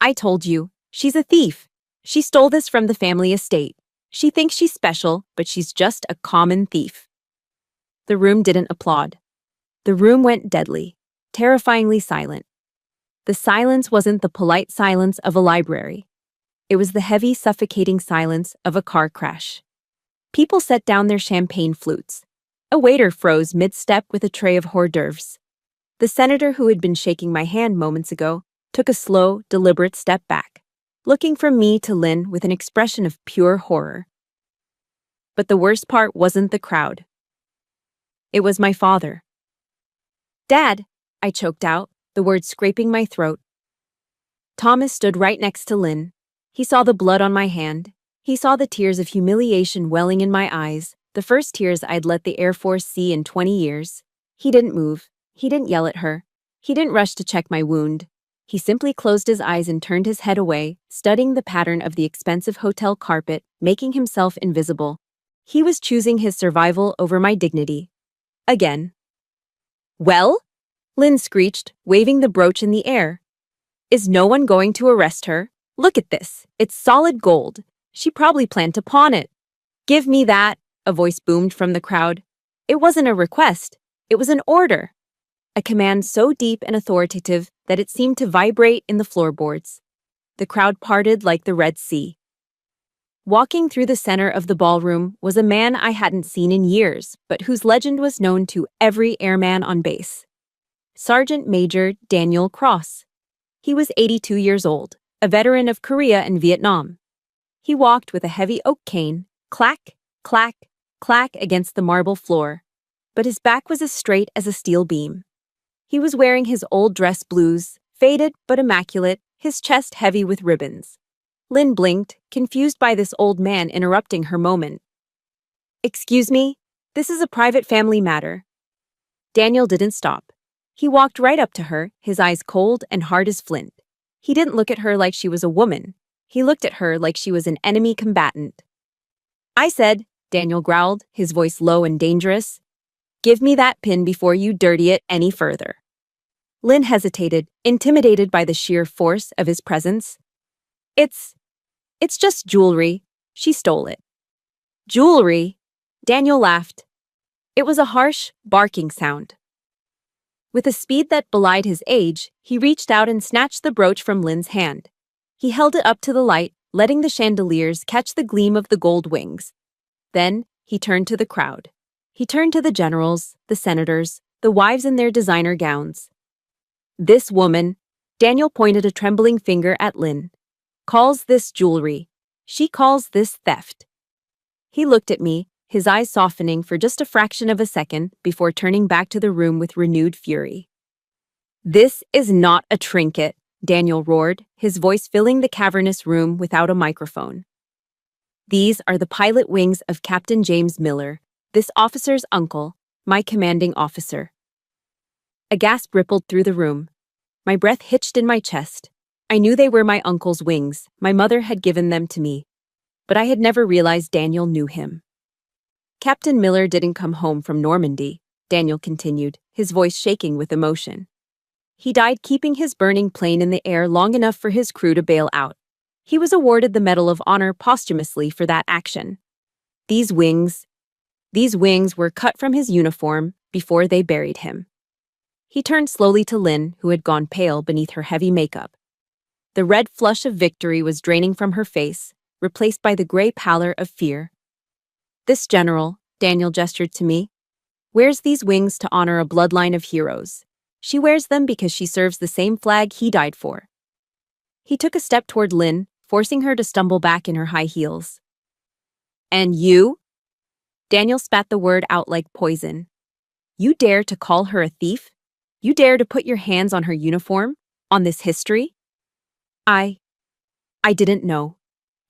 "I told you, she's a thief. She stole this from the family estate. She thinks she's special, but she's just a common thief." The room didn't applaud. The room went deadly, terrifyingly silent. The silence wasn't the polite silence of a library. It was the heavy, suffocating silence of a car crash. People set down their champagne flutes. A waiter froze mid-step with a tray of hors d'oeuvres. The senator who had been shaking my hand moments ago took a slow, deliberate step back, looking from me to Lynn with an expression of pure horror. But the worst part wasn't the crowd. It was my father. "Dad," I choked out, the words scraping my throat. Thomas stood right next to Lynn. He saw the blood on my hand. He saw the tears of humiliation welling in my eyes, the first tears I'd let the Air Force see in 20 years. He didn't move. He didn't yell at her. He didn't rush to check my wound. He simply closed his eyes and turned his head away, studying the pattern of the expensive hotel carpet, making himself invisible. He was choosing his survival over my dignity. Again. "Well?" Lynn screeched, waving the brooch in the air. "Is no one going to arrest her? Look at this. It's solid gold. She probably planned to pawn it." "Give me that," a voice boomed from the crowd. It wasn't a request. It was an order. A command so deep and authoritative that it seemed to vibrate in the floorboards. The crowd parted like the Red Sea. Walking through the center of the ballroom was a man I hadn't seen in years, but whose legend was known to every airman on base. Sergeant Major Daniel Cross. He was 82 years old, a veteran of Korea and Vietnam. He walked with a heavy oak cane, clack, clack, clack against the marble floor, but his back was as straight as a steel beam. He was wearing his old dress blues, faded but immaculate, his chest heavy with ribbons. Lynn blinked, confused by this old man interrupting her moment. "Excuse me, this is a private family matter." Daniel didn't stop. He walked right up to her, his eyes cold and hard as flint. He didn't look at her like she was a woman. He looked at her like she was an enemy combatant. "I said," Daniel growled, his voice low and dangerous, "give me that pin before you dirty it any further." Lynn hesitated, intimidated by the sheer force of his presence. It's just jewelry. She stole it." "Jewelry?" Daniel laughed. It was a harsh, barking sound. With a speed that belied his age, he reached out and snatched the brooch from Lynn's hand. He held it up to the light, letting the chandeliers catch the gleam of the gold wings. Then, he turned to the crowd. He turned to the generals, the senators, the wives in their designer gowns. "This woman," Daniel pointed a trembling finger at Lynn, "calls this jewelry. She calls this theft." He looked at me, his eyes softening for just a fraction of a second before turning back to the room with renewed fury. "This is not a trinket," Daniel roared, his voice filling the cavernous room without a microphone. "These are the pilot wings of Captain James Miller, this officer's uncle, my commanding officer." A gasp rippled through the room. My breath hitched in my chest. I knew they were my uncle's wings. My mother had given them to me. But I had never realized Daniel knew him. "Captain Miller didn't come home from Normandy," Daniel continued, his voice shaking with emotion. "He died keeping his burning plane in the air long enough for his crew to bail out. He was awarded the Medal of Honor posthumously for that action. These wings were cut from his uniform before they buried him." He turned slowly to Lynn, who had gone pale beneath her heavy makeup. The red flush of victory was draining from her face, replaced by the gray pallor of fear. "This general," Daniel gestured to me, "wears these wings to honor a bloodline of heroes. She wears them because she serves the same flag he died for." He took a step toward Lynn, forcing her to stumble back in her high heels. "And you?" Daniel spat the word out like poison. "You dare to call her a thief? You dare to put your hands on her uniform? On this history?" I didn't know.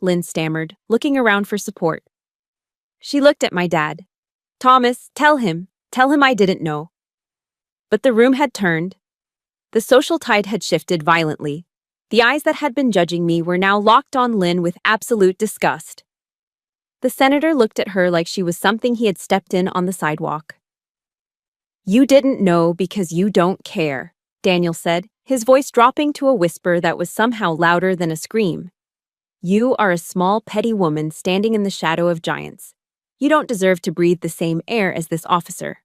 Lynn stammered, looking around for support. She looked at my dad. Thomas, tell him I didn't know. But the room had turned. The social tide had shifted violently. The eyes that had been judging me were now locked on Lynn with absolute disgust. The senator looked at her like she was something he had stepped in on the sidewalk. You didn't know because you don't care, Daniel said, his voice dropping to a whisper that was somehow louder than a scream. You are a small, petty woman standing in the shadow of giants. You don't deserve to breathe the same air as this officer.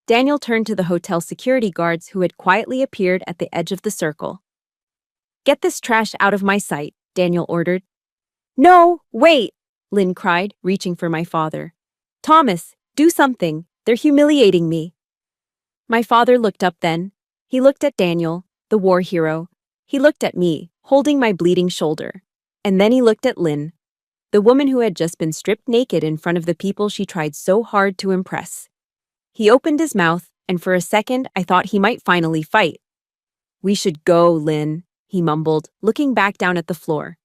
Daniel turned to the hotel security guards who had quietly appeared at the edge of the circle. Get this trash out of my sight, Daniel ordered. No, wait, Lynn cried, reaching for my father. Thomas, do something. They're humiliating me. My father looked up then. He looked at Daniel, the war hero. He looked at me, holding my bleeding shoulder. And then he looked at Lynn, the woman who had just been stripped naked in front of the people she tried so hard to impress. He opened his mouth, and for a second I thought he might finally fight. We should go, Lynn, he mumbled, looking back down at the floor.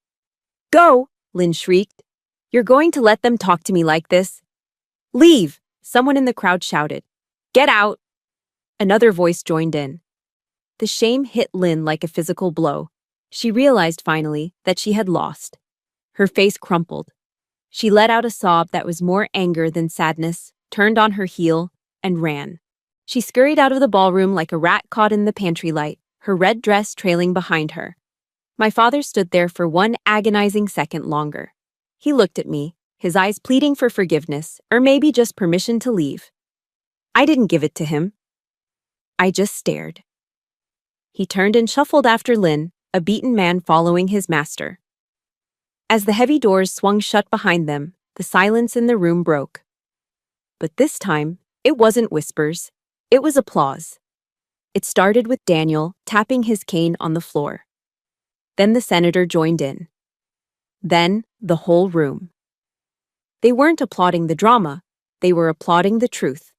Go, Lynn shrieked. You're going to let them talk to me like this? Leave, someone in the crowd shouted. Get out. Another voice joined in. The shame hit Lynn like a physical blow. She realized finally that she had lost. Her face crumpled. She let out a sob that was more anger than sadness, turned on her heel, and ran. She scurried out of the ballroom like a rat caught in the pantry light, her red dress trailing behind her. My father stood there for one agonizing second longer. He looked at me, his eyes pleading for forgiveness, or maybe just permission to leave. I didn't give it to him. I just stared. He turned and shuffled after Lynn, a beaten man following his master. As the heavy doors swung shut behind them, the silence in the room broke. But this time, it wasn't whispers. It was applause. It started with Daniel tapping his cane on the floor. Then the senator joined in. Then, the whole room. They weren't applauding the drama. They were applauding the truth.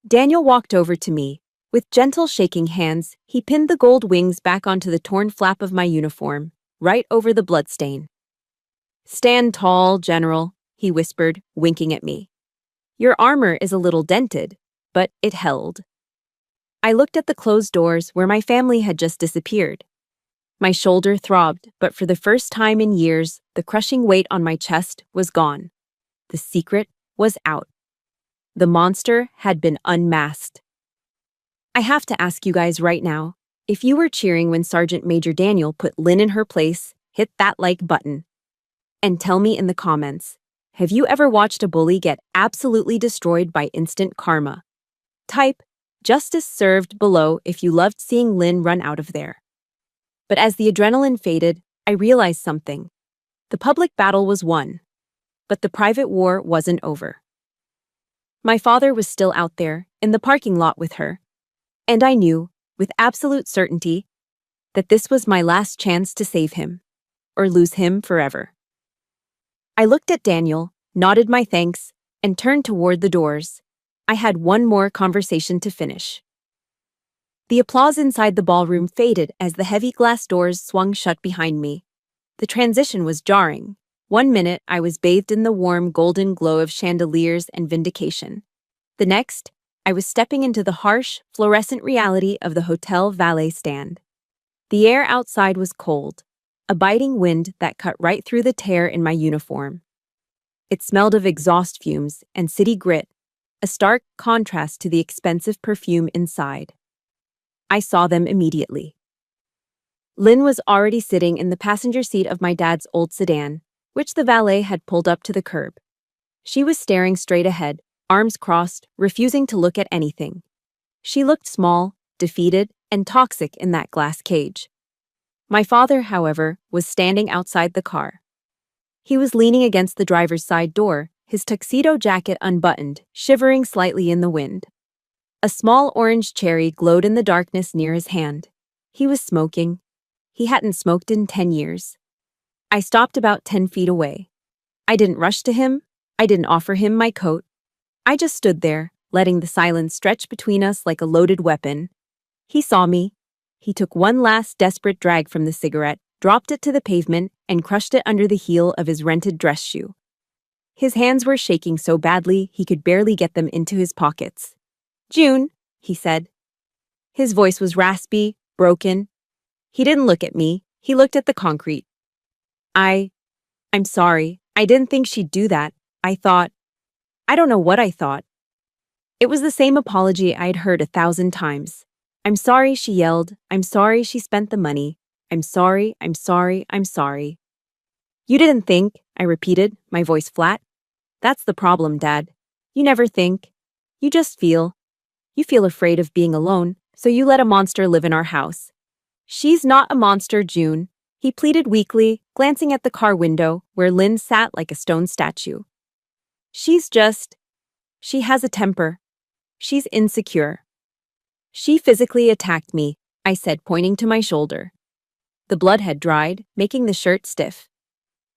Daniel walked over to me. With gentle shaking hands, he pinned the gold wings back onto the torn flap of my uniform, right over the bloodstain. Stand tall, General, he whispered, winking at me. Your armor is a little dented, but it held. I looked at the closed doors where my family had just disappeared. My shoulder throbbed, but for the first time in years, the crushing weight on my chest was gone. The secret was out. The monster had been unmasked. I have to ask you guys right now, if you were cheering when Sergeant Major Daniel put Lynn in her place, hit that like button. And tell me in the comments, have you ever watched a bully get absolutely destroyed by instant karma? Type, justice served below if you loved seeing Lynn run out of there. But as the adrenaline faded, I realized something. The public battle was won, but the private war wasn't over. My father was still out there, in the parking lot with her. And I knew, with absolute certainty, that this was my last chance to save him, or lose him forever. I looked at Daniel, nodded my thanks, and turned toward the doors. I had one more conversation to finish. The applause inside the ballroom faded as the heavy glass doors swung shut behind me. The transition was jarring. 1 minute, I was bathed in the warm, golden glow of chandeliers and vindication. The next, I was stepping into the harsh, fluorescent reality of the hotel valet stand. The air outside was cold, a biting wind that cut right through the tear in my uniform. It smelled of exhaust fumes and city grit, a stark contrast to the expensive perfume inside. I saw them immediately. Lynn was already sitting in the passenger seat of my dad's old sedan, which the valet had pulled up to the curb. She was staring straight ahead, arms crossed, refusing to look at anything. She looked small, defeated, and toxic in that glass cage. My father, however, was standing outside the car. He was leaning against the driver's side door, his tuxedo jacket unbuttoned, shivering slightly in the wind. A small orange cherry glowed in the darkness near his hand. He was smoking. He hadn't smoked in 10 years. I stopped about 10 feet away. I didn't rush to him. I didn't offer him my coat. I just stood there, letting the silence stretch between us like a loaded weapon. He saw me. He took one last desperate drag from the cigarette, dropped it to the pavement, and crushed it under the heel of his rented dress shoe. His hands were shaking so badly he could barely get them into his pockets. "June," he said. His voice was raspy, broken. He didn't look at me, he looked at the concrete. I'm sorry. I didn't think she'd do that. I don't know what I thought. It was the same apology I'd heard 1,000 times. "I'm sorry," she yelled. "I'm sorry she spent the money. I'm sorry, I'm sorry, I'm sorry." "You didn't think," I repeated, my voice flat. "That's the problem, Dad. You never think. You just feel. You feel afraid of being alone, so you let a monster live in our house." "She's not a monster, June," he pleaded weakly, glancing at the car window where Lynn sat like a stone statue. She has a temper. She's insecure." "She physically attacked me," I said, pointing to my shoulder. The blood had dried, making the shirt stiff.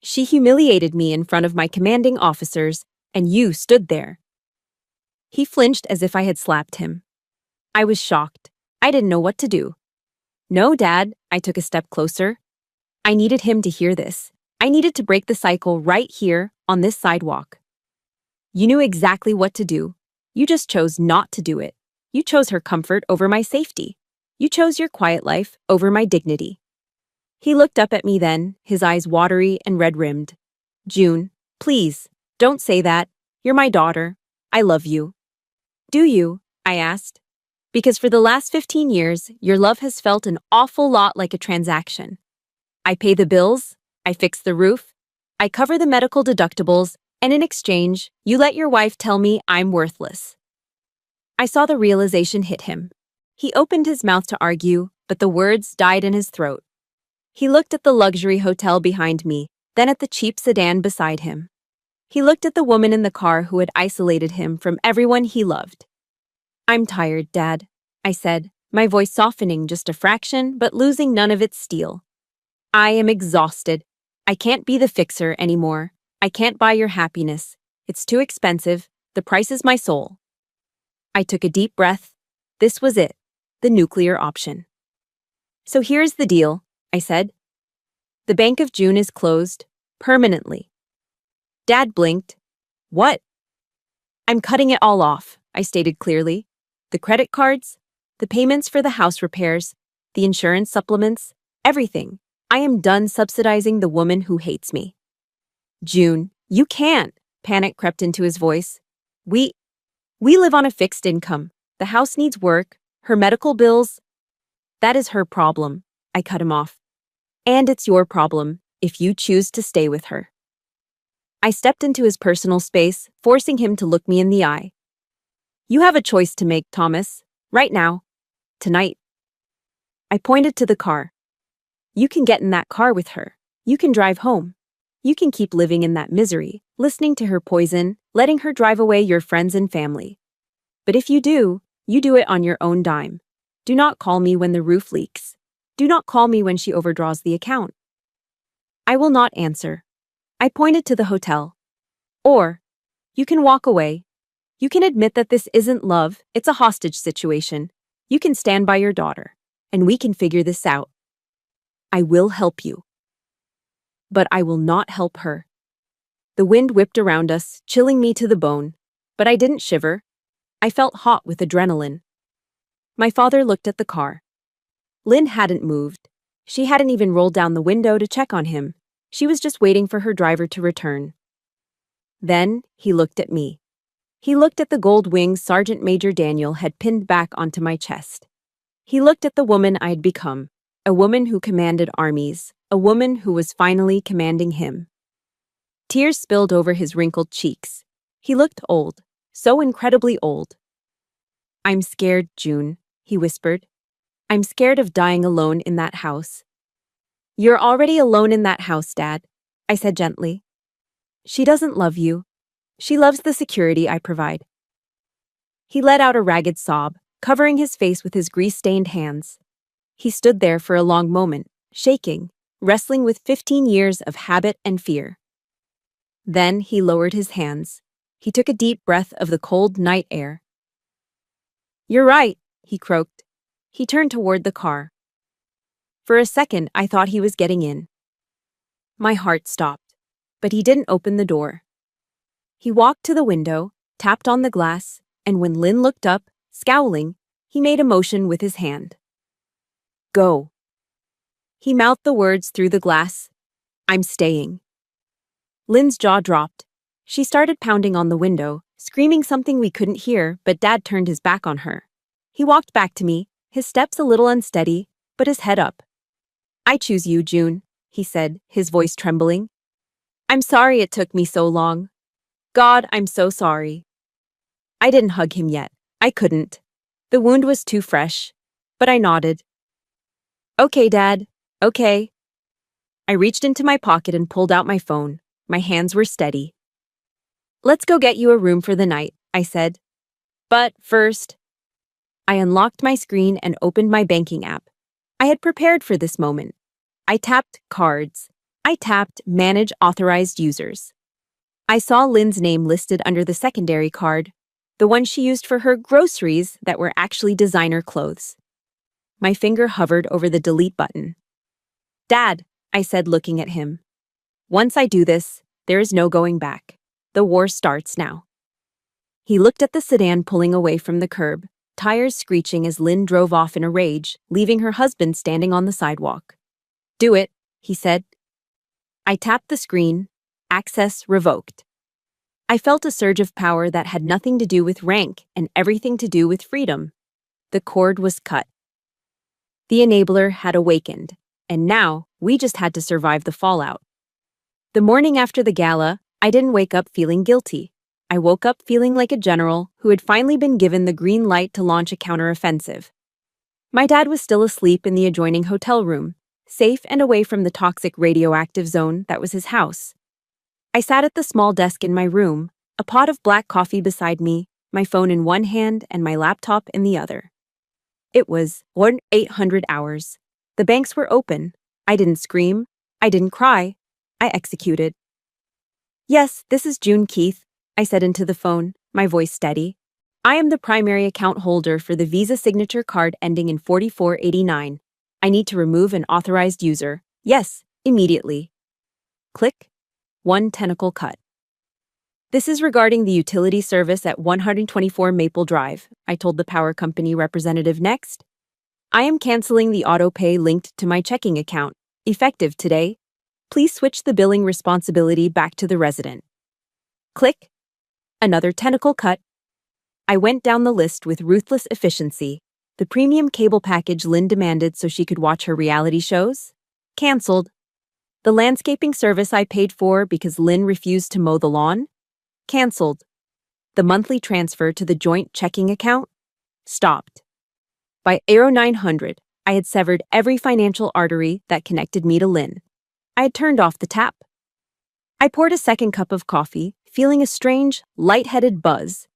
"She humiliated me in front of my commanding officers, and you stood there." He flinched as if I had slapped him. I was shocked. I didn't know what to do. "No, Dad," I took a step closer. I needed him to hear this. I needed to break the cycle right here, on this sidewalk. "You knew exactly what to do. You just chose not to do it. You chose her comfort over my safety. You chose your quiet life over my dignity." He looked up at me then, his eyes watery and red-rimmed. "June, please, don't say that. You're my daughter. I love you." "Do you?" I asked. "Because for the last 15 years, your love has felt an awful lot like a transaction. I pay the bills, I fix the roof, I cover the medical deductibles, and in exchange, you let your wife tell me I'm worthless." I saw the realization hit him. He opened his mouth to argue, but the words died in his throat. He looked at the luxury hotel behind me, then at the cheap sedan beside him. He looked at the woman in the car who had isolated him from everyone he loved. "I'm tired, Dad," I said, my voice softening just a fraction but losing none of its steel. "I am exhausted. I can't be the fixer anymore. I can't buy your happiness. It's too expensive. The price is my soul." I took a deep breath. This was it, the nuclear option. "So here's the deal," I said. "The Bank of June is closed, permanently." Dad blinked. "What?" "I'm cutting it all off," I stated clearly. "The credit cards, the payments for the house repairs, the insurance supplements, everything. I am done subsidizing the woman who hates me." "June, you can't," panic crept into his voice. We live on a fixed income. The house needs work, her medical bills." "That is her problem," I cut him off. "And it's your problem, if you choose to stay with her." I stepped into his personal space, forcing him to look me in the eye. "You have a choice to make, Thomas. Right now. Tonight." I pointed to the car. "You can get in that car with her. You can drive home. You can keep living in that misery, listening to her poison, letting her drive away your friends and family. But if you do it on your own dime. Do not call me when the roof leaks. Do not call me when she overdraws the account." I will not answer. I pointed to the hotel. "Or, you can walk away. You can admit that this isn't love, it's a hostage situation. You can stand by your daughter, and we can figure this out. I will help you. But I will not help her." The wind whipped around us, chilling me to the bone, but I didn't shiver. I felt hot with adrenaline. My father looked at the car. Lynn hadn't moved. She hadn't even rolled down the window to check on him. She was just waiting for her driver to return. Then he looked at me. He looked at the gold wings Sergeant Major Daniel had pinned back onto my chest. He looked at the woman I'd become, a woman who commanded armies, a woman who was finally commanding him. Tears spilled over his wrinkled cheeks. He looked old, so incredibly old. "I'm scared, June," he whispered. "I'm scared of dying alone in that house." "You're already alone in that house, Dad," I said gently. "She doesn't love you. She loves the security I provide." He let out a ragged sob, covering his face with his grease-stained hands. He stood there for a long moment, shaking, wrestling with 15 years of habit and fear. Then he lowered his hands. He took a deep breath of the cold night air. "You're right," he croaked. He turned toward the car. For a second, I thought he was getting in. My heart stopped, but he didn't open the door. He walked to the window, tapped on the glass, and when Lynn looked up, scowling, he made a motion with his hand. Go. He mouthed the words through the glass. I'm staying. Lynn's jaw dropped. She started pounding on the window, screaming something we couldn't hear, but Dad turned his back on her. He walked back to me, his steps a little unsteady, but his head up. I choose you, June, he said, his voice trembling. I'm sorry it took me so long. God, I'm so sorry. I didn't hug him yet. I couldn't. The wound was too fresh. But I nodded. Okay, Dad. Okay. I reached into my pocket and pulled out my phone. My hands were steady. Let's go get you a room for the night, I said. But first, I unlocked my screen and opened my banking app. I had prepared for this moment. I tapped cards. I tapped manage authorized users. I saw Lynn's name listed under the secondary card, the one she used for her groceries that were actually designer clothes. My finger hovered over the delete button. Dad, I said, looking at him. Once I do this, there is no going back. The war starts now. He looked at the sedan pulling away from the curb, tires screeching as Lynn drove off in a rage, leaving her husband standing on the sidewalk. Do it, he said. I tapped the screen. Access revoked. I felt a surge of power that had nothing to do with rank and everything to do with freedom. The cord was cut. The enabler had awakened, and now we just had to survive the fallout. The morning after the gala, I didn't wake up feeling guilty. I woke up feeling like a general who had finally been given the green light to launch a counteroffensive. My dad was still asleep in the adjoining hotel room, safe and away from the toxic radioactive zone that was his house. I sat at the small desk in my room, a pot of black coffee beside me, my phone in one hand and my laptop in the other. It was 800 hours. The banks were open. I didn't scream. I didn't cry. I executed. Yes, this is June Keith, I said into the phone, my voice steady. I am the primary account holder for the Visa signature card ending in 4489. I need to remove an authorized user. Yes, immediately. Click. One tentacle cut. This is regarding the utility service at 124 Maple Drive, I told the power company representative next. I am canceling the auto pay linked to my checking account, effective today. Please switch the billing responsibility back to the resident. Click. Another tentacle cut. I went down the list with ruthless efficiency. The premium cable package Lynn demanded so she could watch her reality shows? Cancelled. The landscaping service I paid for because Lynn refused to mow the lawn? Cancelled. The monthly transfer to the joint checking account? Stopped. By Aero 900, I had severed every financial artery that connected me to Lynn. I had turned off the tap. I poured a second cup of coffee, feeling a strange, lightheaded buzz.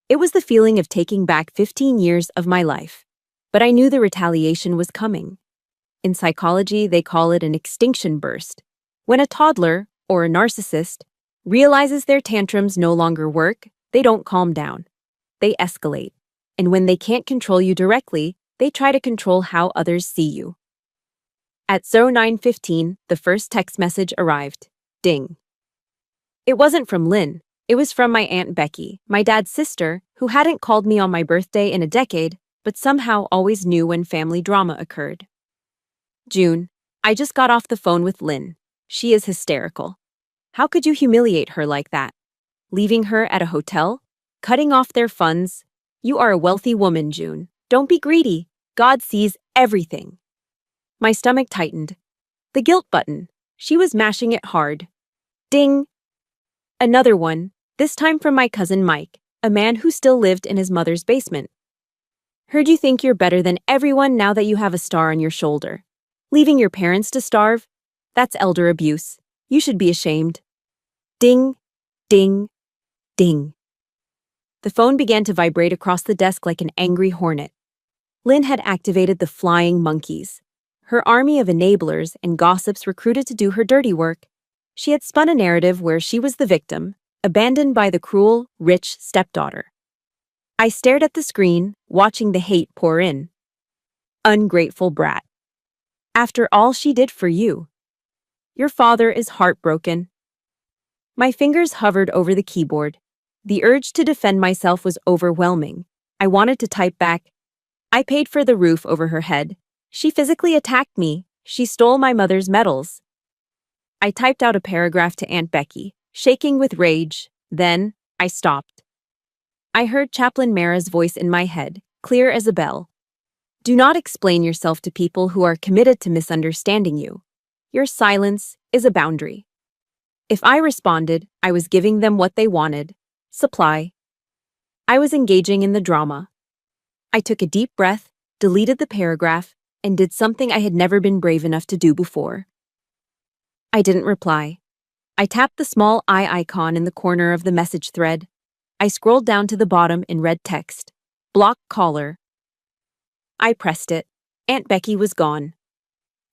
It was the feeling of taking back 15 years of my life. But I knew the retaliation was coming. In psychology, they call it an extinction burst. When a toddler, or a narcissist, realizes their tantrums no longer work, they don't calm down. They escalate. And when they can't control you directly, they try to control how others see you. At 09:15, the first text message arrived. Ding. It wasn't from Lynn. It was from my Aunt Becky, my dad's sister, who hadn't called me on my birthday in a decade, but somehow always knew when family drama occurred. June, I just got off the phone with Lynn. She is hysterical. How could you humiliate her like that? Leaving her at a hotel? Cutting off their funds? You are a wealthy woman, June. Don't be greedy. God sees everything. My stomach tightened. The guilt button. She was mashing it hard. Ding. Another one, this time from my cousin Mike, a man who still lived in his mother's basement. Heard you think you're better than everyone now that you have a star on your shoulder. Leaving your parents to starve? That's elder abuse. You should be ashamed. Ding, ding, ding. The phone began to vibrate across the desk like an angry hornet. Lynn had activated the flying monkeys. Her army of enablers and gossips recruited to do her dirty work. She had spun a narrative where she was the victim, abandoned by the cruel, rich stepdaughter. I stared at the screen, watching the hate pour in. Ungrateful brat. After all she did for you. Your father is heartbroken. My fingers hovered over the keyboard. The urge to defend myself was overwhelming. I wanted to type back, I paid for the roof over her head. She physically attacked me. She stole my mother's medals. I typed out a paragraph to Aunt Becky, shaking with rage. Then, I stopped. I heard Chaplain Mara's voice in my head, clear as a bell. Do not explain yourself to people who are committed to misunderstanding you. Your silence is a boundary. If I responded, I was giving them what they wanted. Supply. I was engaging in the drama. I took a deep breath, deleted the paragraph, and did something I had never been brave enough to do before. I didn't reply. I tapped the small eye icon in the corner of the message thread. I scrolled down to the bottom in red text. Block caller. I pressed it. Aunt Becky was gone.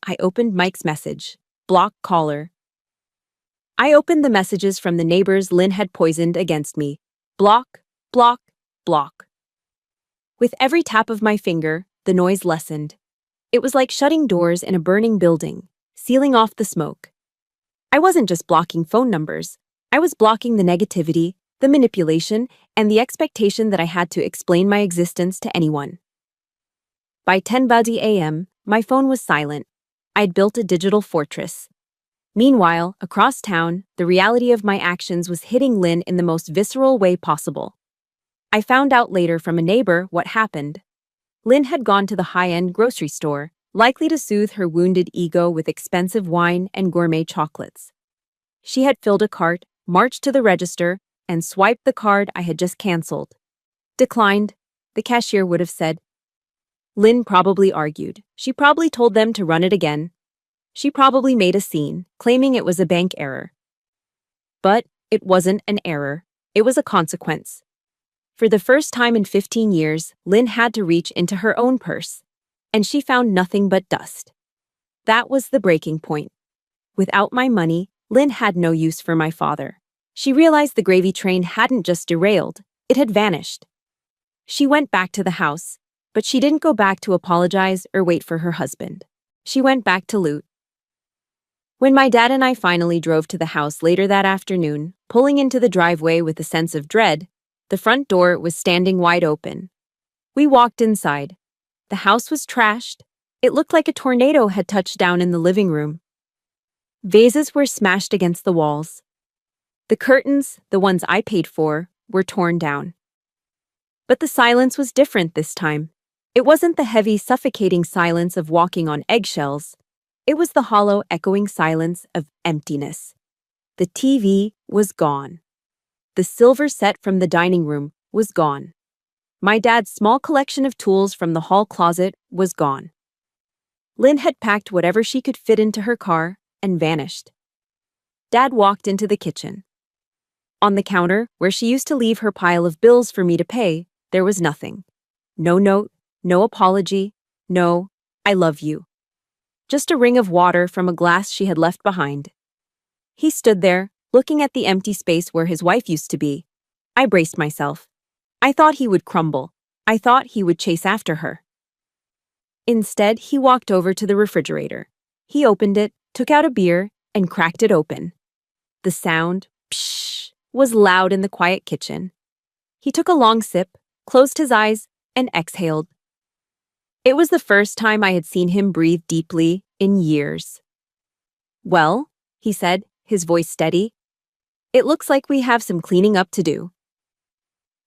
I opened Mike's message. Block caller. I opened the messages from the neighbors Lynn had poisoned against me. Block, block, block. With every tap of my finger, the noise lessened. It was like shutting doors in a burning building, sealing off the smoke. I wasn't just blocking phone numbers. I was blocking the negativity, the manipulation, and the expectation that I had to explain my existence to anyone. By 10:30 a.m., my phone was silent. I'd built a digital fortress. Meanwhile, across town, the reality of my actions was hitting Lynn in the most visceral way possible. I found out later from a neighbor what happened. Lynn had gone to the high-end grocery store, likely to soothe her wounded ego with expensive wine and gourmet chocolates. She had filled a cart, marched to the register, and swiped the card I had just canceled. Declined, the cashier would have said. Lynn probably argued. She probably told them to run it again. She probably made a scene, claiming it was a bank error. But it wasn't an error. It was a consequence. For the first time in 15 years, Lynn had to reach into her own purse. And she found nothing but dust. That was the breaking point. Without my money, Lynn had no use for my father. She realized the gravy train hadn't just derailed, it had vanished. She went back to the house, but she didn't go back to apologize or wait for her husband. She went back to loot. When my dad and I finally drove to the house later that afternoon, pulling into the driveway with a sense of dread, the front door was standing wide open. We walked inside. The house was trashed. It looked like a tornado had touched down in the living room. Vases were smashed against the walls. The curtains, the ones I paid for, were torn down. But the silence was different this time. It wasn't the heavy, suffocating silence of walking on eggshells. It was the hollow, echoing silence of emptiness. The TV was gone. The silver set from the dining room was gone. My dad's small collection of tools from the hall closet was gone. Lynn had packed whatever she could fit into her car and vanished. Dad walked into the kitchen. On the counter, where she used to leave her pile of bills for me to pay, there was nothing. No note, no apology, no, I love you. Just a ring of water from a glass she had left behind. He stood there, looking at the empty space where his wife used to be. I braced myself. I thought he would crumble. I thought he would chase after her. Instead, he walked over to the refrigerator. He opened it, took out a beer, and cracked it open. The sound, pshh, was loud in the quiet kitchen. He took a long sip, closed his eyes, and exhaled. It was the first time I had seen him breathe deeply in years. Well, he said, his voice steady, it looks like we have some cleaning up to do.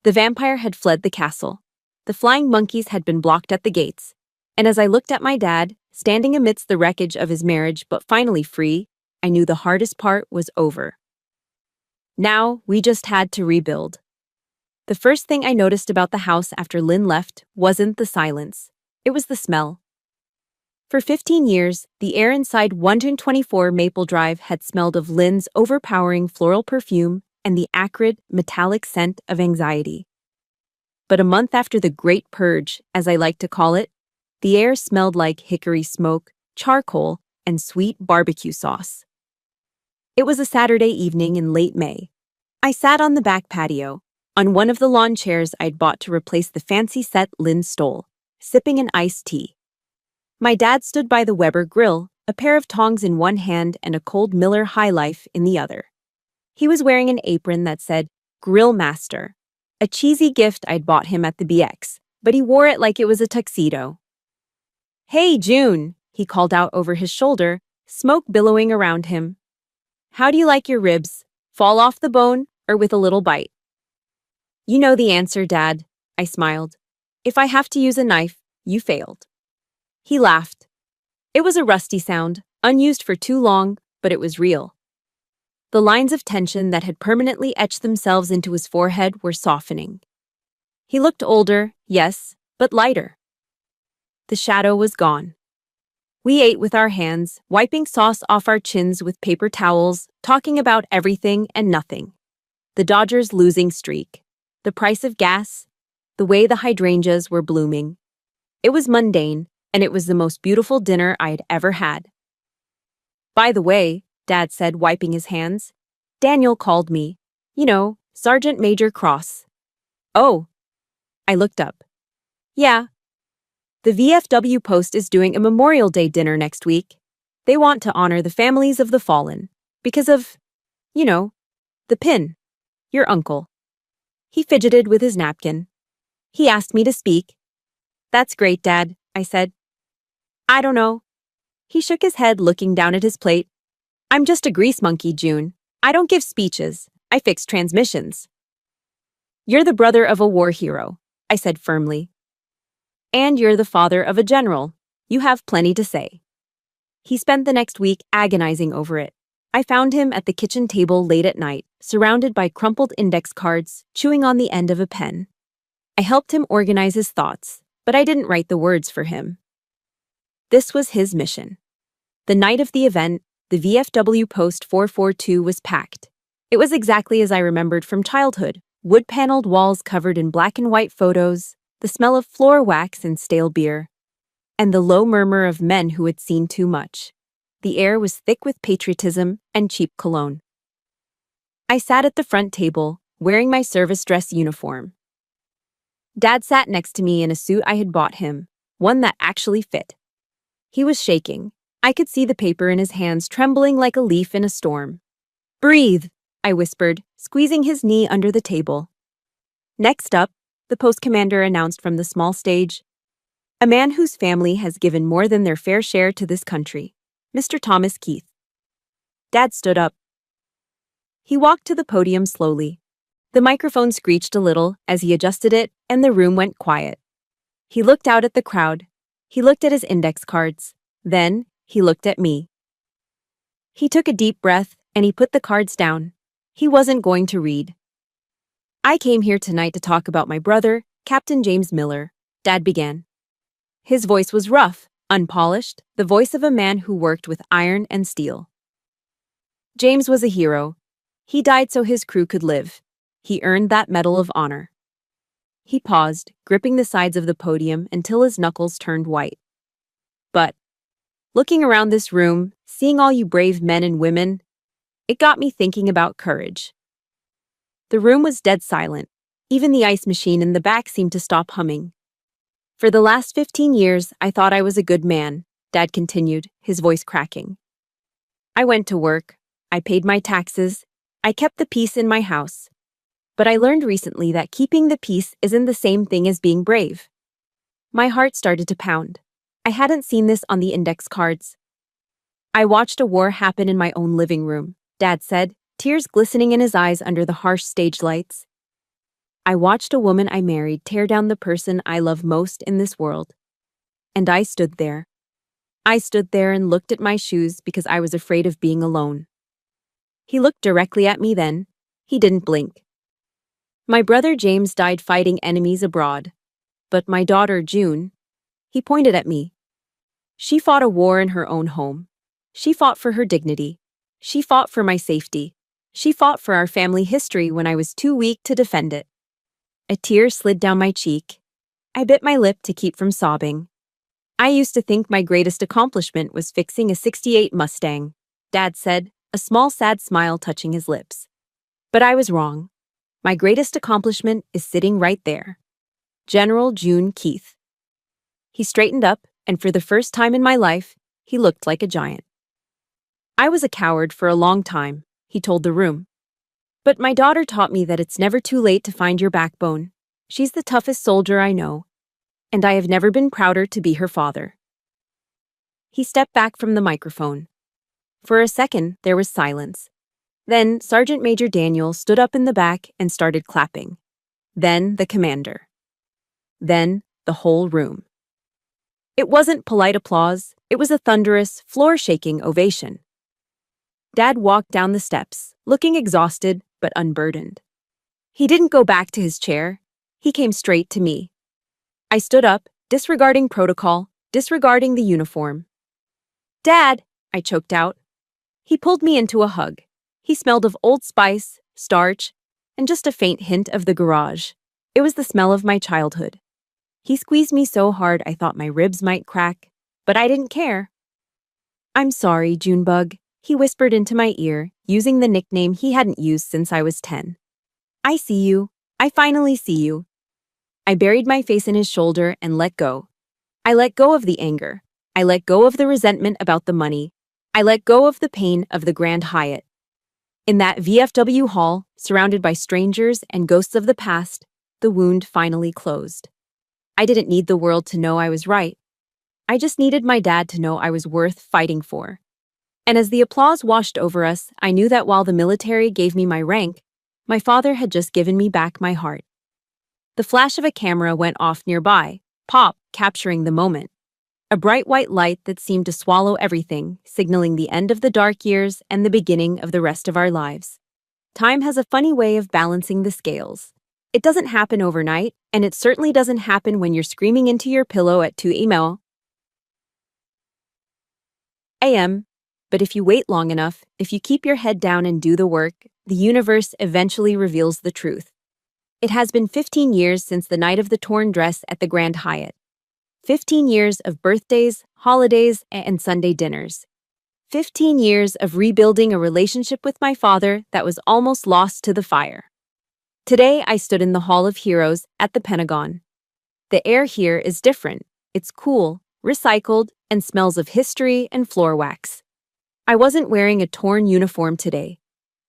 The vampire had fled the castle. The flying monkeys had been blocked at the gates. And as I looked at my dad, standing amidst the wreckage of his marriage but finally free, I knew the hardest part was over. Now, we just had to rebuild. The first thing I noticed about the house after Lynn left wasn't the silence. It was the smell. For 15 years, the air inside 124 Maple Drive had smelled of Lynn's overpowering floral perfume and the acrid, metallic scent of anxiety. But a month after the Great Purge, as I like to call it, the air smelled like hickory smoke, charcoal, and sweet barbecue sauce. It was a Saturday evening in late May. I sat on the back patio, on one of the lawn chairs I'd bought to replace the fancy set Lynn stole, sipping an iced tea. My dad stood by the Weber grill, a pair of tongs in one hand and a cold Miller High Life in the other. He was wearing an apron that said, Grill Master, a cheesy gift I'd bought him at the BX, but he wore it like it was a tuxedo. Hey, June, he called out over his shoulder, smoke billowing around him. How do you like your ribs? Fall off the bone or with a little bite? You know the answer, Dad, I smiled. If I have to use a knife, you failed. He laughed. It was a rusty sound, unused for too long, but it was real. The lines of tension that had permanently etched themselves into his forehead were softening. He looked older, yes, but lighter. The shadow was gone. We ate with our hands, wiping sauce off our chins with paper towels, talking about everything and nothing. The Dodgers' losing streak, the price of gas, the way the hydrangeas were blooming. It was mundane, and it was the most beautiful dinner I had ever had. By the way, Dad said, wiping his hands, Daniel called me. You know, Sergeant Major Cross. Oh. I looked up. Yeah. The VFW Post is doing a Memorial Day dinner next week. They want to honor the families of the fallen. Because of, the pin. Your uncle. He fidgeted with his napkin. He asked me to speak. That's great, Dad, I said. I don't know. He shook his head, looking down at his plate. I'm just a grease monkey, June. I don't give speeches. I fix transmissions. You're the brother of a war hero, I said firmly. And you're the father of a general. You have plenty to say. He spent the next week agonizing over it. I found him at the kitchen table late at night, surrounded by crumpled index cards, chewing on the end of a pen. I helped him organize his thoughts, but I didn't write the words for him. This was his mission. The night of the event, the VFW Post 442 was packed. It was exactly as I remembered from childhood, wood-paneled walls covered in black and white photos, the smell of floor wax and stale beer, and the low murmur of men who had seen too much. The air was thick with patriotism and cheap cologne. I sat at the front table, wearing my service dress uniform. Dad sat next to me in a suit I had bought him, one that actually fit. He was shaking. I could see the paper in his hands trembling like a leaf in a storm. Breathe, I whispered, squeezing his knee under the table. Next up, the post commander announced from the small stage, a man whose family has given more than their fair share to this country, Mr. Thomas Keith. Dad stood up. He walked to the podium slowly. The microphone screeched a little as he adjusted it, and the room went quiet. He looked out at the crowd. He looked at his index cards. Then, he looked at me. He took a deep breath, and he put the cards down. He wasn't going to read. I came here tonight to talk about my brother, Captain James Miller, Dad began. His voice was rough, unpolished, the voice of a man who worked with iron and steel. James was a hero. He died so his crew could live. He earned that Medal of Honor. He paused, gripping the sides of the podium until his knuckles turned white. But, looking around this room, seeing all you brave men and women, it got me thinking about courage. The room was dead silent. Even the ice machine in the back seemed to stop humming. For the last 15 years, I thought I was a good man, Dad continued, his voice cracking. I went to work. I paid my taxes. I kept the peace in my house. But I learned recently that keeping the peace isn't the same thing as being brave. My heart started to pound. I hadn't seen this on the index cards. I watched a war happen in my own living room, Dad said, tears glistening in his eyes under the harsh stage lights. I watched a woman I married tear down the person I love most in this world. And I stood there. I stood there and looked at my shoes because I was afraid of being alone. He looked directly at me then. He didn't blink. My brother James died fighting enemies abroad. But my daughter, June, he pointed at me. She fought a war in her own home. She fought for her dignity. She fought for my safety. She fought for our family history when I was too weak to defend it. A tear slid down my cheek. I bit my lip to keep from sobbing. I used to think my greatest accomplishment was fixing a '68 Mustang, Dad said, a small sad smile touching his lips. But I was wrong. My greatest accomplishment is sitting right there. General June Keith. He straightened up, and for the first time in my life, he looked like a giant. I was a coward for a long time, he told the room. But my daughter taught me that it's never too late to find your backbone. She's the toughest soldier I know, and I have never been prouder to be her father. He stepped back from the microphone. For a second, there was silence. Then Sergeant Major Daniel stood up in the back and started clapping. Then the commander. Then the whole room. It wasn't polite applause, it was a thunderous, floor-shaking ovation. Dad walked down the steps, looking exhausted but unburdened. He didn't go back to his chair. He came straight to me. I stood up, disregarding protocol, disregarding the uniform. "Dad," I choked out. He pulled me into a hug. He smelled of Old Spice, starch, and just a faint hint of the garage. It was the smell of my childhood. He squeezed me so hard I thought my ribs might crack, but I didn't care. "I'm sorry, Junebug," he whispered into my ear, using the nickname he hadn't used since I was 10. "I see you. I finally see you." I buried my face in his shoulder and let go. I let go of the anger. I let go of the resentment about the money. I let go of the pain of the Grand Hyatt. In that VFW hall, surrounded by strangers and ghosts of the past, the wound finally closed. I didn't need the world to know I was right. I just needed my dad to know I was worth fighting for. And as the applause washed over us, I knew that while the military gave me my rank, my father had just given me back my heart. The flash of a camera went off nearby, pop, capturing the moment. A bright white light that seemed to swallow everything, signaling the end of the dark years and the beginning of the rest of our lives. Time has a funny way of balancing the scales. It doesn't happen overnight, and it certainly doesn't happen when you're screaming into your pillow at 2 a.m. But if you wait long enough, if you keep your head down and do the work, the universe eventually reveals the truth. It has been 15 years since the night of the torn dress at the Grand Hyatt. 15 years of birthdays, holidays, and Sunday dinners. 15 years of rebuilding a relationship with my father that was almost lost to the fire. Today, I stood in the Hall of Heroes at the Pentagon. The air here is different. It's cool, recycled, and smells of history and floor wax. I wasn't wearing a torn uniform today.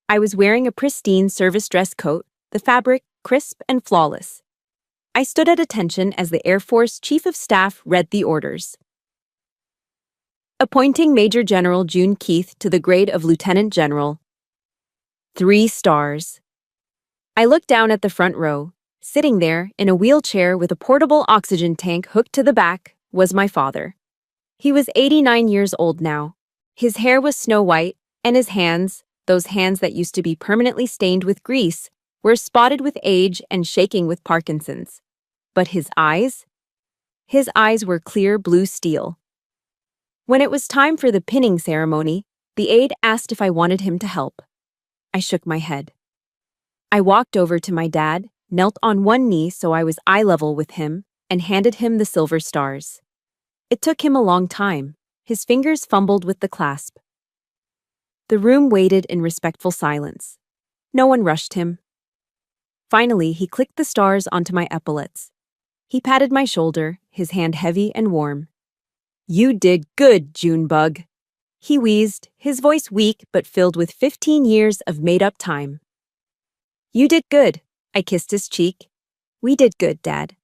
I was wearing a pristine service dress coat, the fabric crisp and flawless. I stood at attention as the Air Force Chief of Staff read the orders. Appointing Major General June Keith to the grade of Lieutenant General. 3 stars. I looked down at the front row. Sitting there, in a wheelchair with a portable oxygen tank hooked to the back, was my father. He was 89 years old now. His hair was snow white, and his hands, those hands that used to be permanently stained with grease, were spotted with age and shaking with Parkinson's. But his eyes? His eyes were clear blue steel. When it was time for the pinning ceremony, the aide asked if I wanted him to help. I shook my head. I walked over to my dad, knelt on one knee so I was eye level with him, and handed him the silver stars. It took him a long time. His fingers fumbled with the clasp. The room waited in respectful silence. No one rushed him. Finally, he clicked the stars onto my epaulets. He patted my shoulder, his hand heavy and warm. "You did good, Junebug." He wheezed, his voice weak but filled with 15 years of made-up time. "You did good." I kissed his cheek. "We did good, Dad."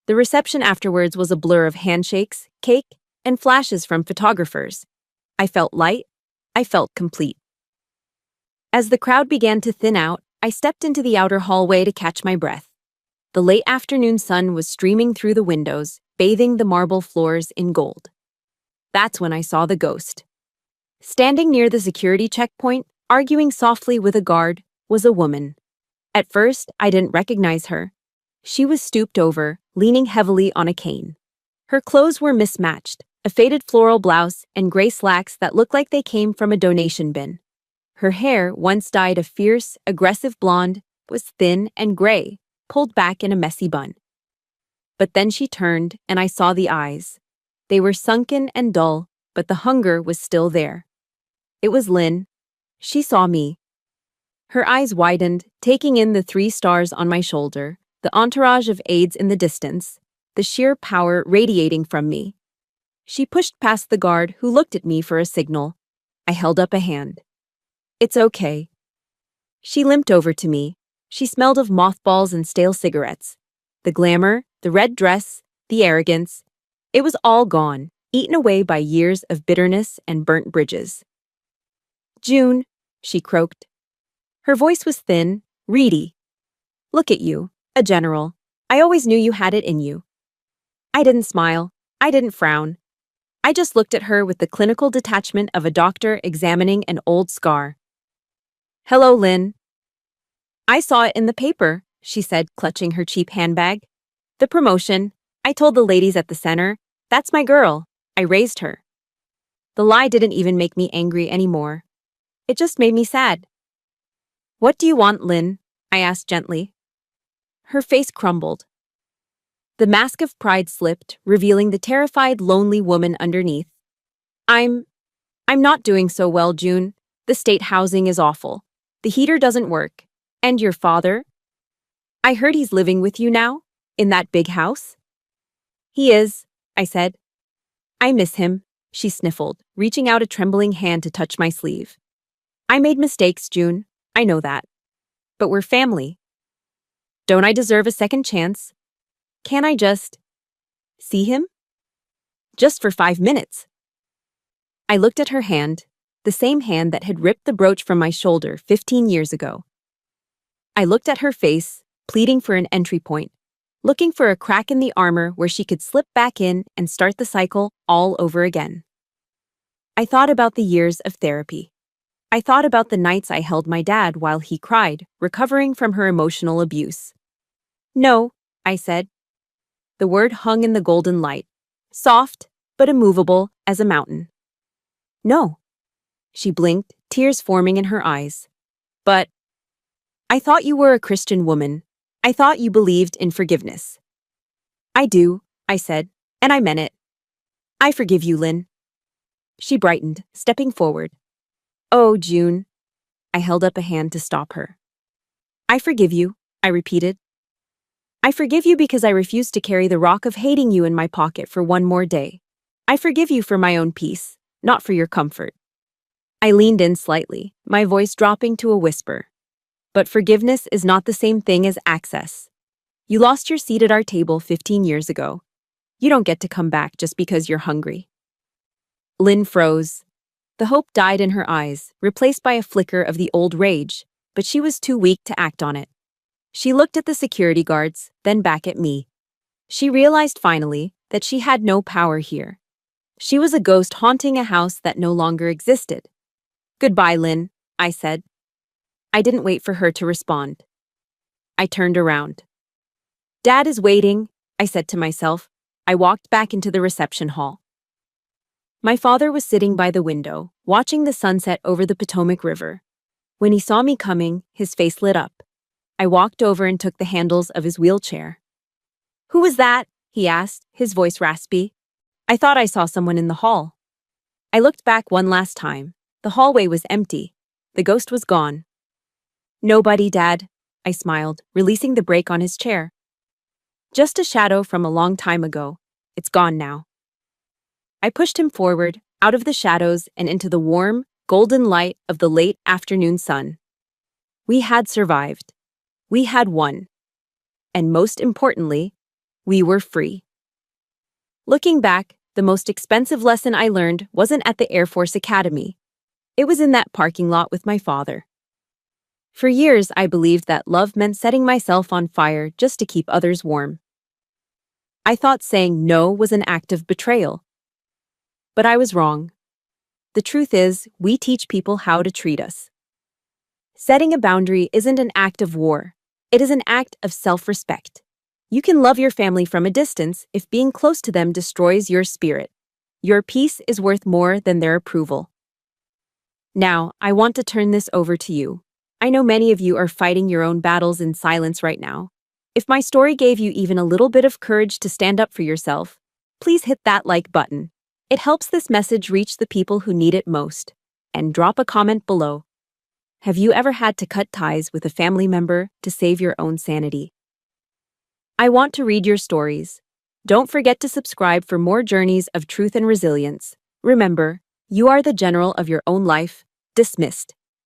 The reception afterwards was a blur of handshakes, cake, and flashes from photographers. I felt light. I felt complete. As the crowd began to thin out, I stepped into the outer hallway to catch my breath. The late afternoon sun was streaming through the windows, bathing the marble floors in gold. That's when I saw the ghost. Standing near the security checkpoint, arguing softly with a guard, was a woman. At first, I didn't recognize her. She was stooped over, leaning heavily on a cane. Her clothes were mismatched, a faded floral blouse and gray slacks that looked like they came from a donation bin. Her hair, once dyed a fierce, aggressive blonde, was thin and gray, pulled back in a messy bun. But then she turned, and I saw the eyes. They were sunken and dull, but the hunger was still there. It was Lynn. She saw me. Her eyes widened, taking in the 3 stars on my shoulder, the entourage of aides in the distance, the sheer power radiating from me, She pushed past the guard who looked at me for a signal. I held up a hand. It's okay. She limped over to me. She smelled of mothballs and stale cigarettes. The glamour, the red dress, the arrogance. It was all gone, eaten away by years of bitterness and burnt bridges. June, she croaked. Her voice was thin, reedy. Look at you, a general. I always knew you had it in you. I didn't smile. I didn't frown. I just looked at her with the clinical detachment of a doctor examining an old scar. Hello, Lynn. I saw it in the paper, she said, clutching her cheap handbag. The promotion. I told the ladies at the center, that's my girl. I raised her. The lie didn't even make me angry anymore. It just made me sad. What do you want, Lynn? I asked gently. Her face crumbled. The mask of pride slipped, revealing the terrified, lonely woman underneath. I'm not doing so well, June. The state housing is awful. The heater doesn't work. And your father? I heard he's living with you now? In that big house? He is, I said. I miss him, she sniffled, reaching out a trembling hand to touch my sleeve. I made mistakes, June. I know that. But we're family. Don't I deserve a second chance? Can't I just see him? Just for 5 minutes. I looked at her hand, the same hand that had ripped the brooch from my shoulder 15 years ago. I looked at her face, pleading for an entry point, looking for a crack in the armor where she could slip back in and start the cycle all over again. I thought about the years of therapy. I thought about the nights I held my dad while he cried, recovering from her emotional abuse. No, I said. The word hung in the golden light, soft but immovable as a mountain. No. She blinked, tears forming in her eyes. But I thought you were a Christian woman. I thought you believed in forgiveness. I do, I said, and I meant it. I forgive you, Lynn. She brightened, stepping forward. Oh, June. I held up a hand to stop her. I forgive you, I repeated. I forgive you because I refuse to carry the rock of hating you in my pocket for one more day. I forgive you for my own peace, not for your comfort. I leaned in slightly, my voice dropping to a whisper. But forgiveness is not the same thing as access. You lost your seat at our table 15 years ago. You don't get to come back just because you're hungry. Lynn froze. The hope died in her eyes, replaced by a flicker of the old rage, but she was too weak to act on it. She looked at the security guards, then back at me. She realized finally that she had no power here. She was a ghost haunting a house that no longer existed. Goodbye, Lynn, I said. I didn't wait for her to respond. I turned around. Dad is waiting, I said to myself. I walked back into the reception hall. My father was sitting by the window, watching the sunset over the Potomac River. When he saw me coming, his face lit up. I walked over and took the handles of his wheelchair. Who was that? He asked, his voice raspy. I thought I saw someone in the hall. I looked back one last time. The hallway was empty. The ghost was gone. Nobody, Dad, I smiled, releasing the brake on his chair. Just a shadow from a long time ago. It's gone now. I pushed him forward, out of the shadows and into the warm, golden light of the late afternoon sun. We had survived. We had won. And most importantly, we were free. Looking back, the most expensive lesson I learned wasn't at the Air Force Academy. It was in that parking lot with my father. For years, I believed that love meant setting myself on fire just to keep others warm. I thought saying no was an act of betrayal. But I was wrong. The truth is, we teach people how to treat us. Setting a boundary isn't an act of war. It is an act of self-respect. You can love your family from a distance if being close to them destroys your spirit. Your peace is worth more than their approval. Now, I want to turn this over to you. I know many of you are fighting your own battles in silence right now. If my story gave you even a little bit of courage to stand up for yourself, please hit that like button. It helps this message reach the people who need it most. And drop a comment below. Have you ever had to cut ties with a family member to save your own sanity? I want to read your stories. Don't forget to subscribe for more journeys of truth and resilience. Remember, you are the general of your own life. Dismissed.